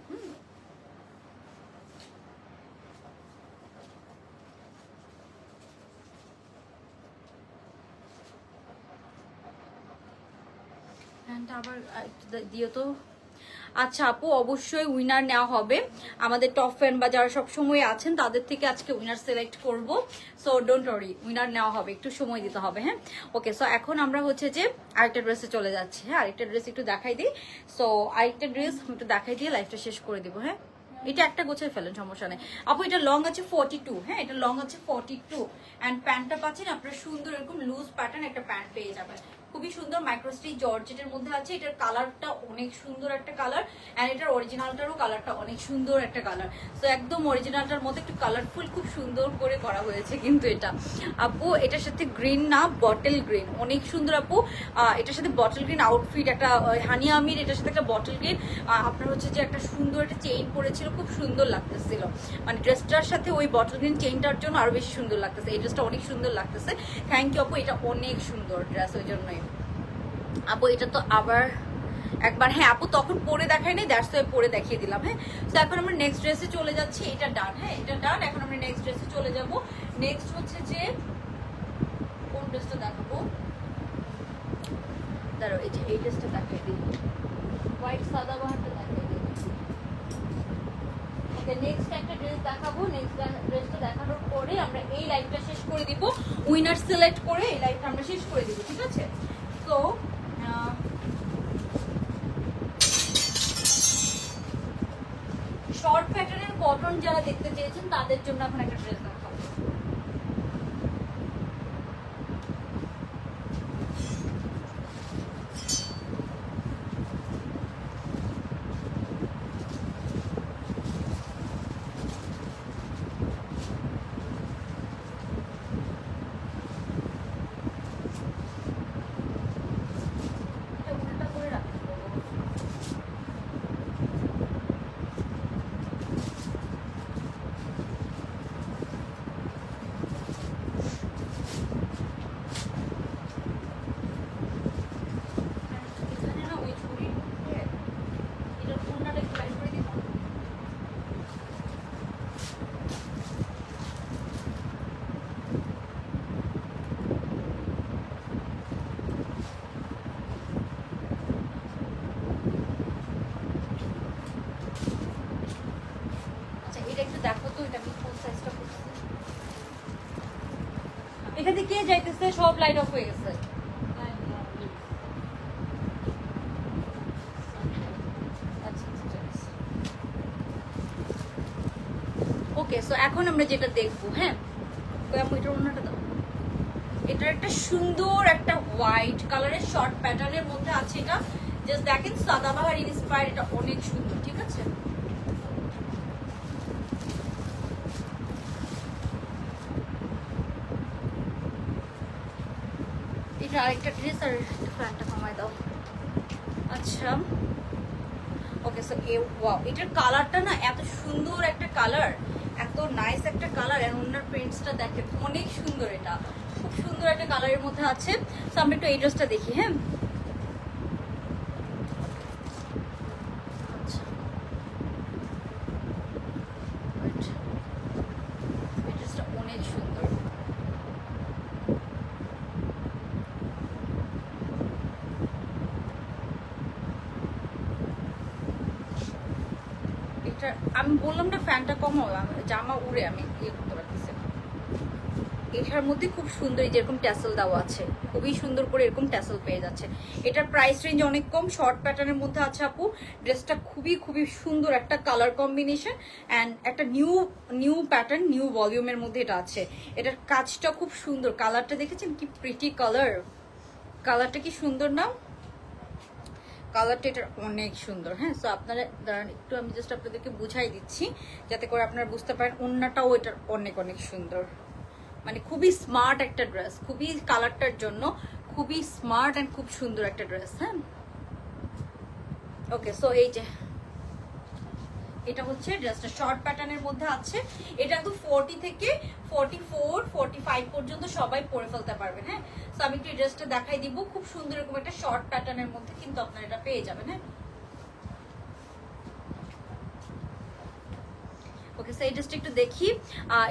আবার দিও তো। আচ্ছা আপু, অবশ্যই উইনার নেওয়া হবে, আমাদের টপ ফ্যান বা যারা সবসময় আছেন তাদের থেকে আজকে উইনার সিলেক্ট করব। সো ডোন্ট ওয়ারি, উইনার নেওয়া হবে, একটু সময় দিতে হবে। হ্যাঁ, ওকে, সো এখন আমরা হচ্ছে যে আরেকটা ড্রেসে চলে যাচ্ছি। হ্যাঁ, আরেকটা ড্রেস একটু দেখাই দিই। সো আরেকটা ড্রেস একটু দেখাই দিয়ে লাইফটা শেষ করে দিব। হ্যাঁ, এটা একটা গোছায় ফেলেন, সমস্যা নেই আপু। এটা লং আছে 42। হ্যাঁ, এটা লং আছে 42, এন্ড প্যান্টটা পাচ্ছেন আপনারা সুন্দর এরকম লুজ প্যাটার্ন একটা প্যান্ট পেয়ে যাবেন, খুবই সুন্দর মাইক্রোস্টিচ জর্জেটের মধ্যে আছে। এটার কালারটা অনেক সুন্দর একটা কালার, এন্ড এটার অরিজিনালটারও কালারটা অনেক সুন্দর একটা কালার। সো একদম অরিজিনালটার মধ্যে একটু কালারফুল, খুব সুন্দর করে করা হয়েছে কিন্তু এটা আপু। এটার সাথে গ্রিন না, বটল গ্রিন, অনেক সুন্দর আপু। এটার সাথে বটল গ্রিন আউটফিট, একটা হানি আমির, এটার সাথে একটা বটল গ্রিন, আপনার হচ্ছে যে একটা সুন্দর একটা চেইন পরেছিল, খুব সুন্দর লাগতেছিল, মানে ড্রেসটার সাথে ওই বটল গ্রিন চেইনটার জন্য আরো বেশি সুন্দর লাগতেছে। এই ড্রেসটা অনেক সুন্দর লাগতেছে, থ্যাংক ইউ আপু, এটা অনেক সুন্দর ড্রেস, ওই জন্যই আপু। এটা তো আবার একবার, হ্যাঁ আপু তখন পরে দেখাই নাই, দ্যাটস ওয়াই পরে দেখিয়ে দিলাম। হ্যাঁ, তো এখন আমরা নেক্সট ড্রেসে চলে যাচ্ছি, এটা ডান। হ্যাঁ, এটা ডান, এখন আমরা নেক্সট ড্রেসে চলে যাব। নেক্সট হচ্ছে যে কোন ড্রেসটা দেখাবো, দাঁড়াও, এই যে এই ড্রেসটা দেখাই দিই, হোয়াইট সাদাবাহারটা দেখাই দিই। ওকে, নেক্সট একটা ড্রেস দেখাবো, নেক্সট ড্রেসটা দেখানোর পরে আমরা এই লাইভটা শেষ করে দিব, উইনার সিলেক্ট করে এই লাইভটা আমরা শেষ করে দিব, ঠিক আছে। তো শর্ট প্যাটার্নের কটন যারা দেখতে চেয়েছেন তাদের জন্য এখন একটা ড্রেস দেখাবো। এখানে কে যাইতেছে? সব লাইট অফ হয়ে গেছে। ওকে, সো এখন আমরা যেটা দেখবো, হ্যাঁ এটার অন্যটা দাও। এটার একটা সুন্দর একটা হোয়াইট কালারের শর্ট প্যাটার্নের মধ্যে আছে। এটা জাস্ট দেখেন সাদাবাহার ইন্সপায়ার, এটা অনেক সুন্দর, ঠিক আছে? এটা আরেকটা ড্রেস, আর ফ্যানটা কমায় দাও। আচ্ছা ওকে, সো ওয়াও, এটার কালারটা না এত সুন্দর একটা কালার, এত নাইস একটা কালার। আর ওনার প্রিন্টসটা দেখেন অনেক সুন্দর, এটা খুব সুন্দর একটা কালারের মধ্যে আছে। সো আমরা একটু এই ড্রেসটা দেখি। হ্যাঁ এই ড্রেসটা অনেক সুন্দর। এটা আমি বললাম না ফ্যানটা কমাও, জামা উড়ে আমি ইয়ে করতে পারতেছি। এটার মধ্যে খুব সুন্দর যেরকম ট্যাসেল দেওয়া আছে, খুবই সুন্দর করে এরকম ট্যাসেল পেয়ে যাচ্ছে। এটার প্রাইস রেঞ্জ অনেক কম, শর্ট প্যাটার্নের মধ্যে আছে আপু। ড্রেসটা খুবই খুবই সুন্দর একটা কালার কম্বিনেশন অ্যান্ড একটা নিউ প্যাটার্ন, নিউ ভলিউমের মধ্যে এটা আছে। এটার কাজটা খুব সুন্দর, কালারটা দেখেছেন কি প্রিটি কালার, কালারটা কি সুন্দর না? কালারটা এটার অনেক সুন্দর। হ্যাঁ, সো আপনারা দাঁড়ান একটু, আমি জাস্ট আপনাদেরকে বুঝাই দিচ্ছি যাতে করে আপনারা বুঝতে পারেন। ওন্নাটাও এটার অনেক অনেক সুন্দর, মানে খুবই স্মার্ট একটা ড্রেস, খুবই কালারটার জন্য খুবই স্মার্ট অ্যান্ড খুব সুন্দর একটা ড্রেস। হ্যাঁ ওকে, সো এই যে এটা হচ্ছে ড্রেসটা শর্ট প্যাটার্নের মধ্যে আছে। এটা তো 40 থেকে 44 45 পর্যন্ত সবাই পরে ফেলতে পারবেন। হ্যাঁ, সো আমি একটু ড্রেসটা দেখাই দিব, খুব সুন্দর এরকম একটা শর্ট প্যাটার্নের মধ্যে কিন্তু আপনারা এটা পেয়ে যাবেন। হ্যাঁ ওকে, সো এই ড্রেসটা একটু দেখি।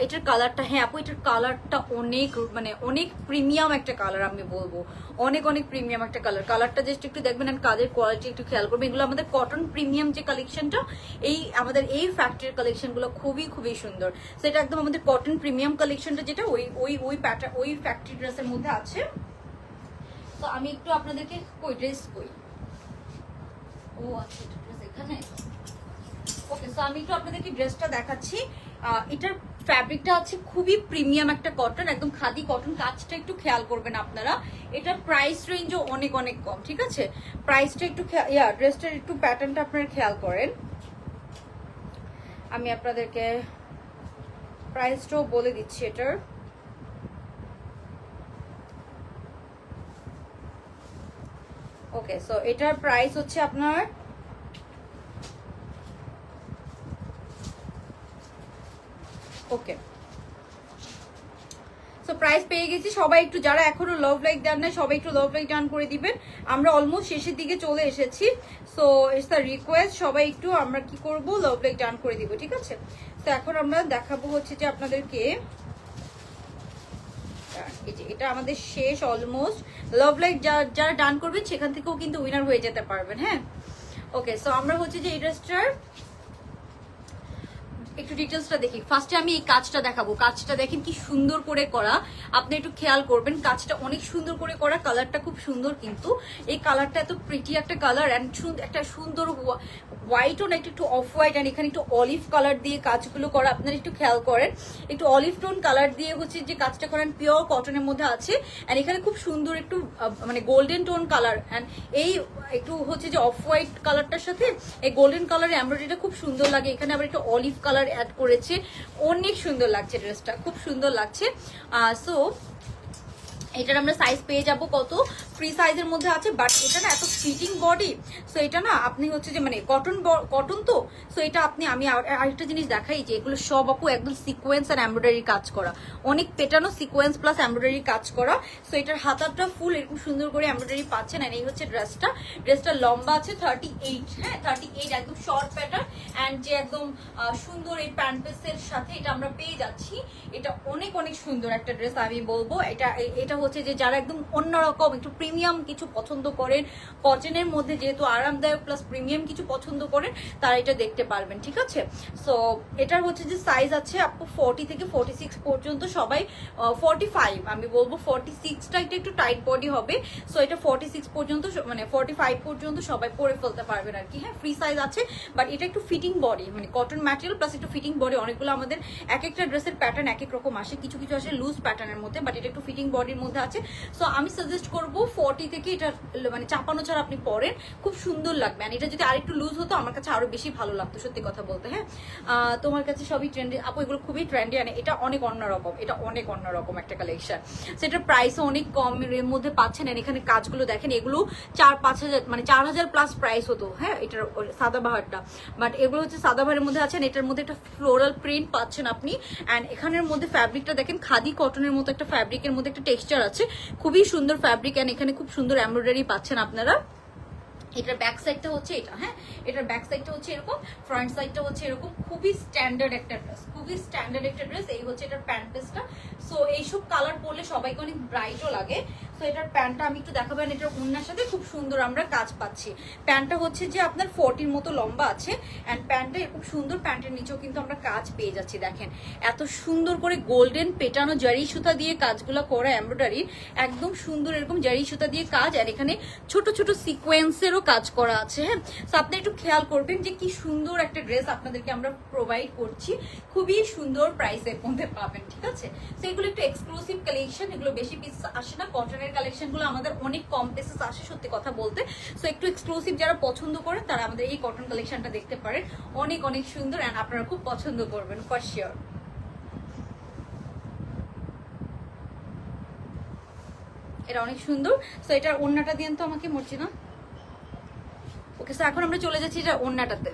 এটার কালারটা, হ্যাঁ আপু এটার কালারটা অনেক মানে অনেক প্রিমিয়াম একটা কালার, আমি বলবো অনেক অনেক প্রিমিয়াম একটা কালার। কালারটা জাস্ট একটু দেখবেন আর কাজের কোয়ালিটি একটু খেয়াল করবেন। এগুলো আমাদের কটন প্রিমিয়াম যে কালেকশনটা, এই আমাদের এই ফ্যাক্টরির কালেকশনগুলো খুবই খুবই সুন্দর। সো এটা একদম আমাদের কটন প্রিমিয়াম কালেকশনটা, যেটা ওই ওই ওই প্যাটার্ন ওই ফ্যাক্টরি ড্রেসের মধ্যে আছে। তো আমি একটু আপনাদেরকে কই ড্রেস কই, ও আচ্ছা ড্রেস এখানে। ওকে, সো আমি একটু আপনাদেরকে ড্রেসটা দেখাচ্ছি। এটার ফ্যাব্রিকটা আছে খুবই প্রিমিয়াম একটা কটন, একদম খাদি কটন। কাজটা একটু খেয়াল করবেন আপনারা। এটার প্রাইস রেঞ্জও অনেক অনেক কম, ঠিক আছে? প্রাইসটা একটু ড্রেসটার একটু প্যাটার্নটা আপনারা খেয়াল করেন। আমি আপনাদেরকে প্রাইসটাও বলে দিচ্ছি এটার। ওকে, সো এটার প্রাইস হচ্ছে আপনার ওকে, সো প্রাইস পেয়ে গেছি। সবাই একটু যারা এখনো লাভ লাইক দেন না, সবাই একটু লাভ লাইক ডান করে দিবেন। আমরা অলমোস্ট শেষের দিকে চলে এসেছি। সো ইটস দ্য রিকোয়েস্ট, সবাই একটু আমরা কি করব, লাভ লাইক ডান করে দিব, ঠিক আছে? তো এখন আমরা দেখাবো হচ্ছে যে আপনাদেরকে এই যে এটা আমাদের শেষ অলমোস্ট। লাভ লাইক যারা ডান করবেন সেখান থেকেও কিন্তু উইনার হয়ে যেতে পারবেন। হ্যাঁ ওকে, সো আমরা হচ্ছে যে এই ড্রেসটার একটু ডিটেলসটা দেখি। ফার্স্টে আমি এই কাজটা দেখাবো। কাজটা দেখেন কি সুন্দর করে করা, আপনি একটু খেয়াল করবেন। কাজটা অনেক সুন্দর করে করা, কালারটা খুব সুন্দর, কিন্তু এই কালারটা এত প্রিটি একটা কালার অ্যান্ড একটা সুন্দর হোয়াইটও না, একটু অফ হোয়াইট অ্যান্ড এখানে একটু অলিভ কালার দিয়ে কাজগুলো করা। আপনারা একটু খেয়াল করেন, একটু অলিভ টোন কালার দিয়ে হচ্ছে যে কাজটা করেন, পিওর কটনের মধ্যে আছে। অ্যান্ড এখানে খুব সুন্দর একটু মানে গোল্ডেন টোন কালার অ্যান্ড এই একটু হচ্ছে যে অফ হোয়াইট কালারটার সাথে এই গোল্ডেন কালার এমব্রয়ডারিটা খুব সুন্দর লাগে। এখানে আবার একটু অলিভ কালার অ্যাড করেছে, অনেক সুন্দর লাগছে ড্রেসটা, খুব সুন্দর লাগছে। সো এটার আমরা সাইজ পেয়ে যাব কত, ফ্রি সাইজের মধ্যে আছে। বাট এটা না এত ফিটিং বডি, সো এটা না আপনি হচ্ছে যে মানে কটন তো, সো এটা আপনি আমি আরেকটা জিনিস দেখাই যে এগুলো সব আপু একদম সিকোয়েন্স আর এমব্রয়ডারি কাজ করা, অনেক পেটানো সিকোয়েন্স প্লাস এমব্রয়ডারি কাজ করা। সো এটার হাতাটা ফুল এরকম সুন্দর করে এমব্রয়ডারি পাচ্ছেন। আর এই হচ্ছে ড্রেসটা লম্বা আছে 38। হ্যাঁ 38, একদম শর্ট প্যাটার্ন অ্যান্ড যে একদম সুন্দর এই প্যান্ট পিসের সাথে এটা আমরা পেয়ে যাচ্ছি। এটা অনেক অনেক সুন্দর একটা ড্রেস, আমি বলবো। এটা হচ্ছে যে যারা একদম অন্যরকম একটু প্রিমিয়াম কিছু পছন্দ করেন, কটনের মধ্যে যেহেতু আরামদায়ক প্লাস প্রিমিয়াম কিছু পছন্দ করেন, তারা এটা দেখতে পারবেন, ঠিক আছে। সো এটার হচ্ছে যে সাইজ আছে আপু 40 থেকে 46 পর্যন্ত, সবাই 45 আমি বলবো, 46টা একটু টাইট বডি হবে। সো এটা 46 পর্যন্ত মানে 45 পর্যন্ত সবাই পরে ফেলতে পারবেন আর কি। হ্যাঁ, ফ্রি সাইজ আছে, বাট এটা একটু ফিটিং বডি, মানে কটন ম্যাটেরিয়াল প্লাস একটু ফিটিং বডি। অনেকগুলো আমাদের এক একটা ড্রেসের প্যাটার্ন এক এক রকম আসে, কিছু কিছু আসে লুজ প্যাটার্নের মধ্যে, বাট এটা একটু ফিটিং বডির মধ্যে আছে। সো আমি সাজেস্ট করবো 40 থেকে এটা মানে চাপানো ছাড়া আপনি পরেন, খুব সুন্দর লাগবে। আর এটা যদি আরেকটু লুজ হতো আমার কাছে আরো বেশি ভালো লাগতো, সত্যি কথা বলতে। হ্যাঁ, তোমার কাছে সবই ট্রেন্ডি আপু, এগুলো খুবই ট্রেন্ডি, আর এটা অনেক অন্যরকম, এটা অনেক অন্যরকম একটা কালেকশন। সেটার প্রাইসও অনেক কম এর মধ্যে পাচ্ছেন। আর এখানে কাজগুলো দেখেন, এগুলো 4-5 হাজার মানে 4000 প্লাস প্রাইস হতো। হ্যাঁ, এটার সাদাবাহারটা, বাট এগুলো হচ্ছে সাদাবাহারের মধ্যে আছেন। এটার মধ্যে একটা ফ্লোরাল প্রিন্ট পাচ্ছেন আপনি। অ্যান্ড এখানের মধ্যে ফ্যাব্রিকটা দেখেন, খাদি কটনের মতো একটা ফ্যাব্রিকের মধ্যে একটা টেক্সচার আছে, খুবই সুন্দর ফ্যাব্রিক। অ্যান্ড এখানে খুব সুন্দর এমব্রয়ডারি পাচ্ছেন আপনারা। এটার ব্যাক সাইডটা হচ্ছে এটা। হ্যাঁ, এটার ব্যাক সাইডটা হচ্ছে এরকম, ফ্রন্ট সাইডটা হচ্ছে এরকম। খুবই স্ট্যান্ডার্ড একটা ড্রেস, খুবই স্ট্যান্ডার্ড একটা ড্রেস। এই হচ্ছে এটার প্যান্ট পিসটা। সো এইসব কালার পরলে সবাইকে অনেক ব্রাইটও লাগে। সো এটার প্যান্টটা আমি একটু দেখাবেন, এটার ওড়নার সাথে খুব সুন্দর আমরা কাজ পাচ্ছি। প্যান্টটা হচ্ছে যে আপনার 40 মতো লম্বা আছে, অ্যান্ড প্যান্টটা খুব সুন্দর। প্যান্টের নিচেও কিন্তু আমরা কাজ পেয়ে যাচ্ছি, দেখেন এত সুন্দর করে গোল্ডেন পেটানো জারি সুতা দিয়ে কাজগুলো করা, এমব্রয়ডারি একদম সুন্দর এরকম জারি সুতা দিয়ে কাজ। আর এখানে ছোট ছোট সিকোয়েন্সেরও কাজ করা আছে। হ্যাঁ, সো আপনি একটু খেয়াল করবেন যে কি সুন্দর একটা ড্রেস আপনাদেরকে আমরা প্রোভাইড করছি, খুবই সুন্দর প্রাইসের মধ্যে পাবেন, ঠিক আছে। সো এগুলো একটু এক্সক্লুসিভ কালেকশন, এগুলো বেশি পিস আসে না। কটনের কালেকশন গুলো আমাদের অনেক কম পিসেস আসে, সত্যি কথা বলতে। সো একটু এক্সক্লুসিভ যারা পছন্দ করেন তারা আমাদের এই কটন কালেকশনটা দেখতে পারেন, অনেক অনেক সুন্দর, এন্ড আপনারা খুব পছন্দ করবেন ফর শিওর। এটা অনেক সুন্দর। সো এটার ওড়নাটা দিন তো আমাকে, মর্জিনা। ওকে, সো এখন আমরা চলে যাচ্ছি এটা ওড়নাটাতে।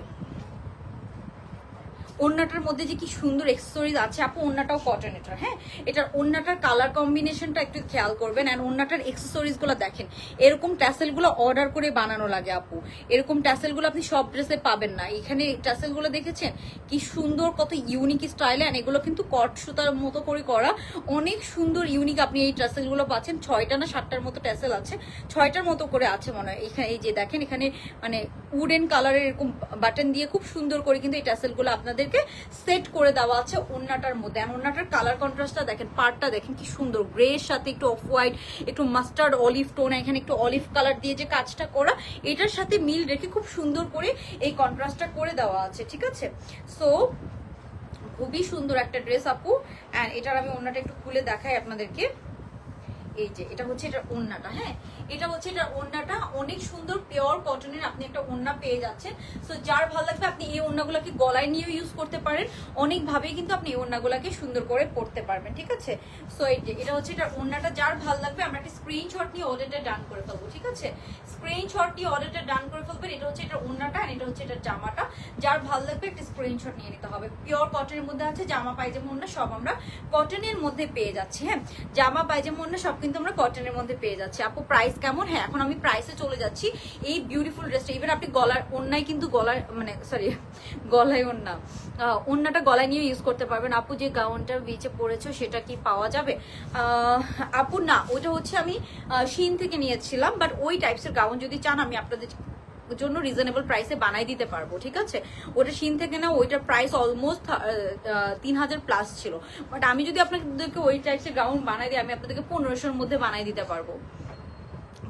ওড়নাটার মধ্যে যে কি সুন্দর অ্যাকসেসরিজ আছে আপু, ওড়নাটাও কটন এটার। হ্যাঁ, এটার ওড়নাটার কালার কম্বিনেশনটা একটু খেয়াল করবেন। এন্ড ওড়নাটার অ্যাকসেসরিজ গুলো দেখেন, এরকম ট্যাসেল গুলো অর্ডার করে বানানো লাগে আপু। এরকম ট্যাসেল গুলো আপনি সব ড্রেসে পাবেন না। এখানে ট্যাসেল গুলো দেখেছেন কি সুন্দর, কত ইউনিক স্টাইলে। এন্ড এগুলো কিন্তু কট সুতার মতো করে করা, অনেক সুন্দর ইউনিক। আপনি এই ট্যাসেল গুলো পাচ্ছেন 6টা না 7টার মতো ট্যাসেল আছে, 6টার মতো করে আছে মনে হয়। এখানে এই যে দেখেন, এখানে মানে উডেন কালারের এরকম বাটন দিয়ে খুব সুন্দর করে কিন্তু এই ট্যাসেল গুলো আপনাদের সেট করে দেওয়া আছে ওড়নাটার মধ্যে। ওড়নাটার কালার কন্ট্রাস্টটা দেখেন, পার্টটা দেখেন কি সুন্দর, গ্রে এর সাথে একটু অফ হোয়াইট, একটু মাস্টার্ড অলিভ টোন, এখানে একটু অলিভ কালার দিয়ে যে কাজটা করা, এটার সাথে মিল রেখে খুব সুন্দর করে এই কন্ট্রাস্টটা করে দেওয়া আছে, ঠিক আছে। সো খুবই সুন্দর একটা ড্রেস আপু। এন্ড এটার আমি ওড়নাটা একটু খুলে দেখাই আপনাদেরকে। এই যে এটা হচ্ছে এটার ওড়নাটা। হ্যাঁ, এটা হচ্ছে এটার ওড়নাটা, অনেক সুন্দর পিওর কটনের আপনি একটা ওড়না পেয়ে যাচ্ছেন। সো যার ভালো লাগবে আপনি এই ওড়নাগুলোকে গলায় নিয়েও ইউজ করতে পারেন, অনেক ভাবেই কিন্তু আপনি এই ওড়নাগুলোকে সুন্দর করে পরতে পারবেন, ঠিক আছে। সো এই যে এটা হচ্ছে এটার ওড়নাটা, যার ভালো লাগবে আমরা একটা স্ক্রিনশট নিয়ে অর্ডারটা ডান করে ফেলবো, ঠিক আছে। স্ক্রিনশট নিয়ে অর্ডারটা ডান করে ফেলবেন। এটা হচ্ছে এটার ওড়নাটা, আর এটা হচ্ছে এটার জামাটা। যার ভালো লাগবে একটা স্ক্রিনশট নিয়ে নিতে হবে। পিওর কটনের মধ্যে আছে, জামা পায়জামা ওড়না সব আমরা কটনের মধ্যে পেয়ে যাচ্ছি। হ্যাঁ, জামা পায়জামা ওড়না সব কিন্তু আমরা কটনের মধ্যে পেয়ে যাচ্ছি। আপু প্রাইস কেমন? হ্যাঁ, এখন আমি প্রাইসে চলে যাচ্ছি। এই বিউটিফুল ড্রেসটা ইভেন আপনি গলার ওড়নায় কিন্তু গলায় মানে সরি গলায় ওড়না, ওড়নাটা গলায় নিয়ে ইউজ করতে পারবেন। আপু যে গাউনটা বিচে পড়েছো সেটা কি পাওয়া যাবে? আপু না, ওটা হচ্ছে আমি শিন থেকে নিয়েছিলাম, বাট ওই টাইপসের গাউন যদি চান আমি আপনাদের জন্য রিজনেবল প্রাইসে বানাই দিতে পারবো, ঠিক আছে। ওটা শিন থেকে না, ওইটার প্রাইস অলমোস্ট 3000 প্লাস ছিল, বাট আমি যদি আপনাদেরকে ওই টাইপসের গাউন বানাই দিই আমি আপনাদেরকে 1500-র মধ্যে বানাই দিতে পারবো,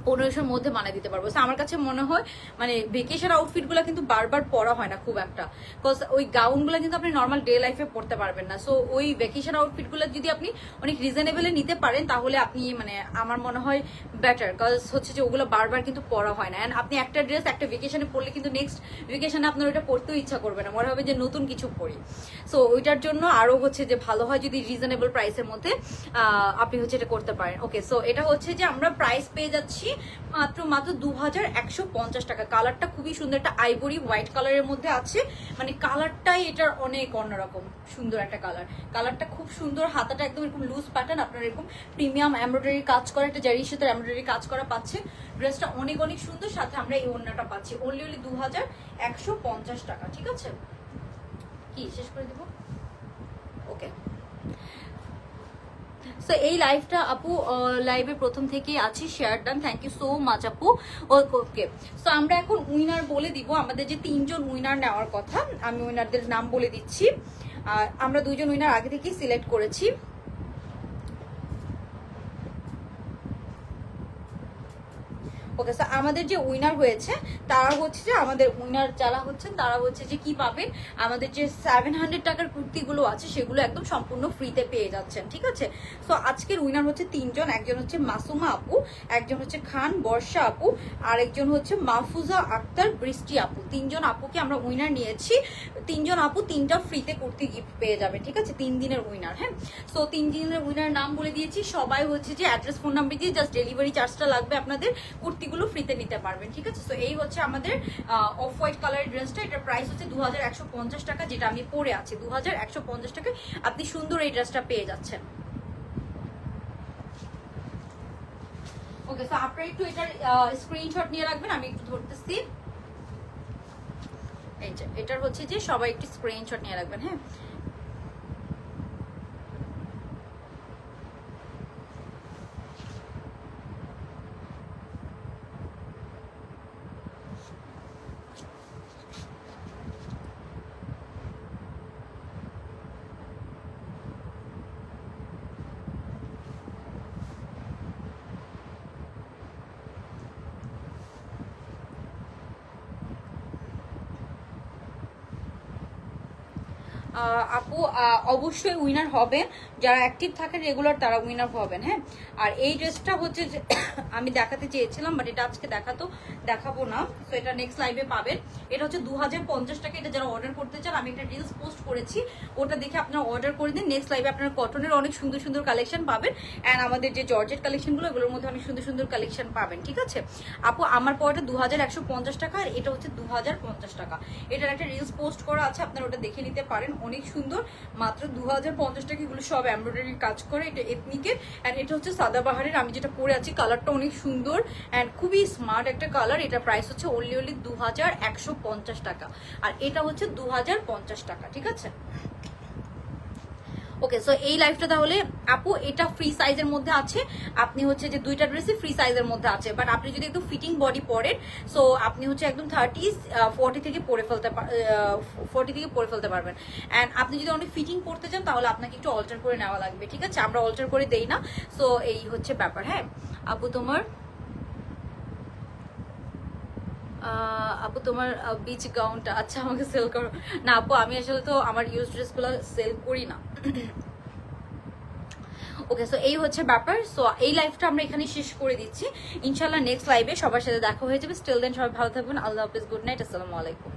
1500-র মধ্যে বানিয়ে দিতে পারবো। আমার কাছে মনে হয় মানে ভেকেশন আউটফিট গুলো কিন্তু বারবার পরা হয় না খুব একটা, বিকজ ওই গাউন গুলো কিন্তু আপনি নর্মাল ডে লাইফে পড়তে পারবেন না। সো ওই ভেকেশন আউটফিট গুলো যদি আপনি অনেক রিজনেবলে নিতে পারেন তাহলে আপনি মানে আমার মনে হয় বেটার, বিকজ হচ্ছে যে ওগুলো বারবার কিন্তু পরা হয় না। এন্ড আপনি একটা ড্রেস একটা ভেকেশনে পরলে কিন্তু নেক্সট ভেকেশনে আপনার ওইটা পরতেও ইচ্ছা করবে না, মনে হবে যে নতুন কিছু পরি। সো ওইটার জন্য আরো হচ্ছে যে ভালো হয় যদি রিজনেবল প্রাইসের মধ্যে আপনি হচ্ছে এটা করতে পারেন। ওকে, সো এটা হচ্ছে যে আমরা প্রাইস পেয়ে যাচ্ছি মাত্র 2150 টাকা। কালারটা খুবই সুন্দর, একটা আইভরি হোয়াইট কালারের মধ্যে আছে, মানে কালারটাই এটার অনেক অন্যরকম সুন্দর একটা কালার। কালারটা খুব সুন্দর, হাতাটা একদম এরকম লুজ প্যাটার্ন, আপনার এরকম প্রিমিয়াম এমব্রয়ডারি কাজ করা, একটা জারি সুতার এমব্রয়ডারি কাজ করা পাচ্ছে। ড্রেসটা অনেক অনেক সুন্দর, সাথে আমরা এই ওড়নাটা পাচ্ছি অনলি 2150 টাকা, ঠিক আছে। কি শেষ করে দিব? ওকে, সো এই লাইভটা আপু লাইভে প্রথম থেকেই আছি, share done, thank you so much আপু। ওকে, সো আমরা এখন উইনার বলে দিব। আমাদের যে 3 জন উইনার নেওয়ার কথা, আমি উইনারদের নাম বলে দিচ্ছি। আমরা 2 জন উইনার আগে থেকেই সিলেক্ট করেছি। ওকে, স্যার আমাদের যে উইনার হয়েছে তারা হচ্ছে যে, আমাদের উইনার যারা হচ্ছেন তারা হচ্ছে যে কি পাবেন, আমাদের যে 700 টাকার কুর্তিগুলো আছে সেগুলো একদম সম্পূর্ণ ফ্রিতে পেয়ে যাচ্ছেন, ঠিক আছে। সো আজকের উইনার হচ্ছে 3 জন, একজন হচ্ছে মাসুমা আপু, একজন হচ্ছে খান বর্ষা আপু, আর একজন হচ্ছে মাহফুজা আক্তার বৃষ্টি আপু। 3 জন আপুকে আমরা উইনার নিয়েছি। 3 জন আপু 3টা ফ্রিতে কুর্তি গিফট পেয়ে যাবে, ঠিক আছে, 3 দিনের উইনার। হ্যাঁ, সো 3 দিনের উইনার নাম বলে দিয়েছি। সবাই হচ্ছে যে অ্যাড্রেস ফোন নাম্বার দিয়ে জাস্ট ডেলিভারি চার্জটা লাগবে, আপনাদের কুর্তিগুলো ফ্রিতে নিতে পারবেন, ঠিক আছে। সো এই হচ্ছে আমাদের অফ হোয়াইট কালারের ড্রেসটা। এটার প্রাইস হচ্ছে 2150 টাকা, যেটা আমি পরে আছি 2150 টাকায় আপনি সুন্দর এই ড্রেসটা পেয়ে যাচ্ছেন। ওকে, সো আপনারা একটু এটার স্ক্রিনশট নিয়ে রাখবেন, আমি একটু ধরতেছি। এই যে এটার হচ্ছে যে সবাই একটু স্ক্রিনশট নিয়ে রাখবেন। হ্যাঁ, আপু অবশ্যই উইনার হবেন, যারা অ্যাক্টিভ থাকেন রেগুলার তারা উইনার হবেন। হ্যাঁ, আর এই ড্রেসটা হচ্ছে যে আমি দেখাতে চেয়েছিলাম, বাট এটা আজকে দেখাবো না। তো এটা নেক্সট লাইভে পাবেন। এটা হচ্ছে 2050 টাকা। এটা যারা অর্ডার করতে চান, আমি একটা রিলস পোস্ট করেছি, ওটা দেখে আপনারা অর্ডার করে দিন। নেক্সট লাইভে আপনারা কটনের অনেক সুন্দর সুন্দর কালেকশন পাবেন, অ্যান্ড আমাদের যে জর্জেট কালেকশনগুলো এগুলোর মধ্যে অনেক সুন্দর সুন্দর কালেকশন পাবেন, ঠিক আছে। আপু আমার পরটা 2150 টাকা, আর এটা হচ্ছে 2050 টাকা। এটার একটা রিলস পোস্ট করা আছে, আপনারা ওটা দেখে নিতে পারেন। অনেক সুন্দর, মাত্র 2050 টাকা। এগুলো সব এমব্রয়ডারি কাজ করে, এটা এথনিকের, অ্যান্ড এটা হচ্ছে সাদাবাহারের। আমি যেটা পরে আছি কালারটা অনেক সুন্দর অ্যান্ড খুবই স্মার্ট একটা কালার। এটা প্রাইস হচ্ছে অনলি 2150 টাকা, আর এটা হচ্ছে 2050 টাকা, ঠিক আছে। ওকে, সো এই লাইফটা তাহলে আপু এটা ফ্রি সাইজের মধ্যে আছে। আপনি হচ্ছে যে 2টা ড্রেসই ফ্রি সাইজের মধ্যে আছে, বাট আপনি যদি একটু ফিটিং বডি পরেন, সো আপনি হচ্ছে একদম 40 থেকে পরে ফেলতে পারবেন। অ্যান্ড আপনি যদি অনেক ফিটিং পড়তে চান তাহলে আপনাকে একটু অল্টার করে নেওয়া লাগবে, ঠিক আছে। আমরা অল্টার করে দেই না, সো এই হচ্ছে ব্যাপার। হ্যাঁ আপু, তোমার বিচ গাউনটা আচ্ছা আমাকে সেল করো না আপু। আমি আসলে তো আমার ইউজ ড্রেসগুলো সেল করি না। ওকে, সো এই হচ্ছে ব্যাপার। সো এই লাইভটা আমরা এখানে শেষ করে দিচ্ছি। ইনশাল্লাহ নেক্সট লাইভে সবার সাথে দেখা হয়ে যাবে। স্টিল দেন সবাই ভালো থাকবেন। আল্লাহ হাফিজ, গুড নাইট, আসসালামু আলাইকুম।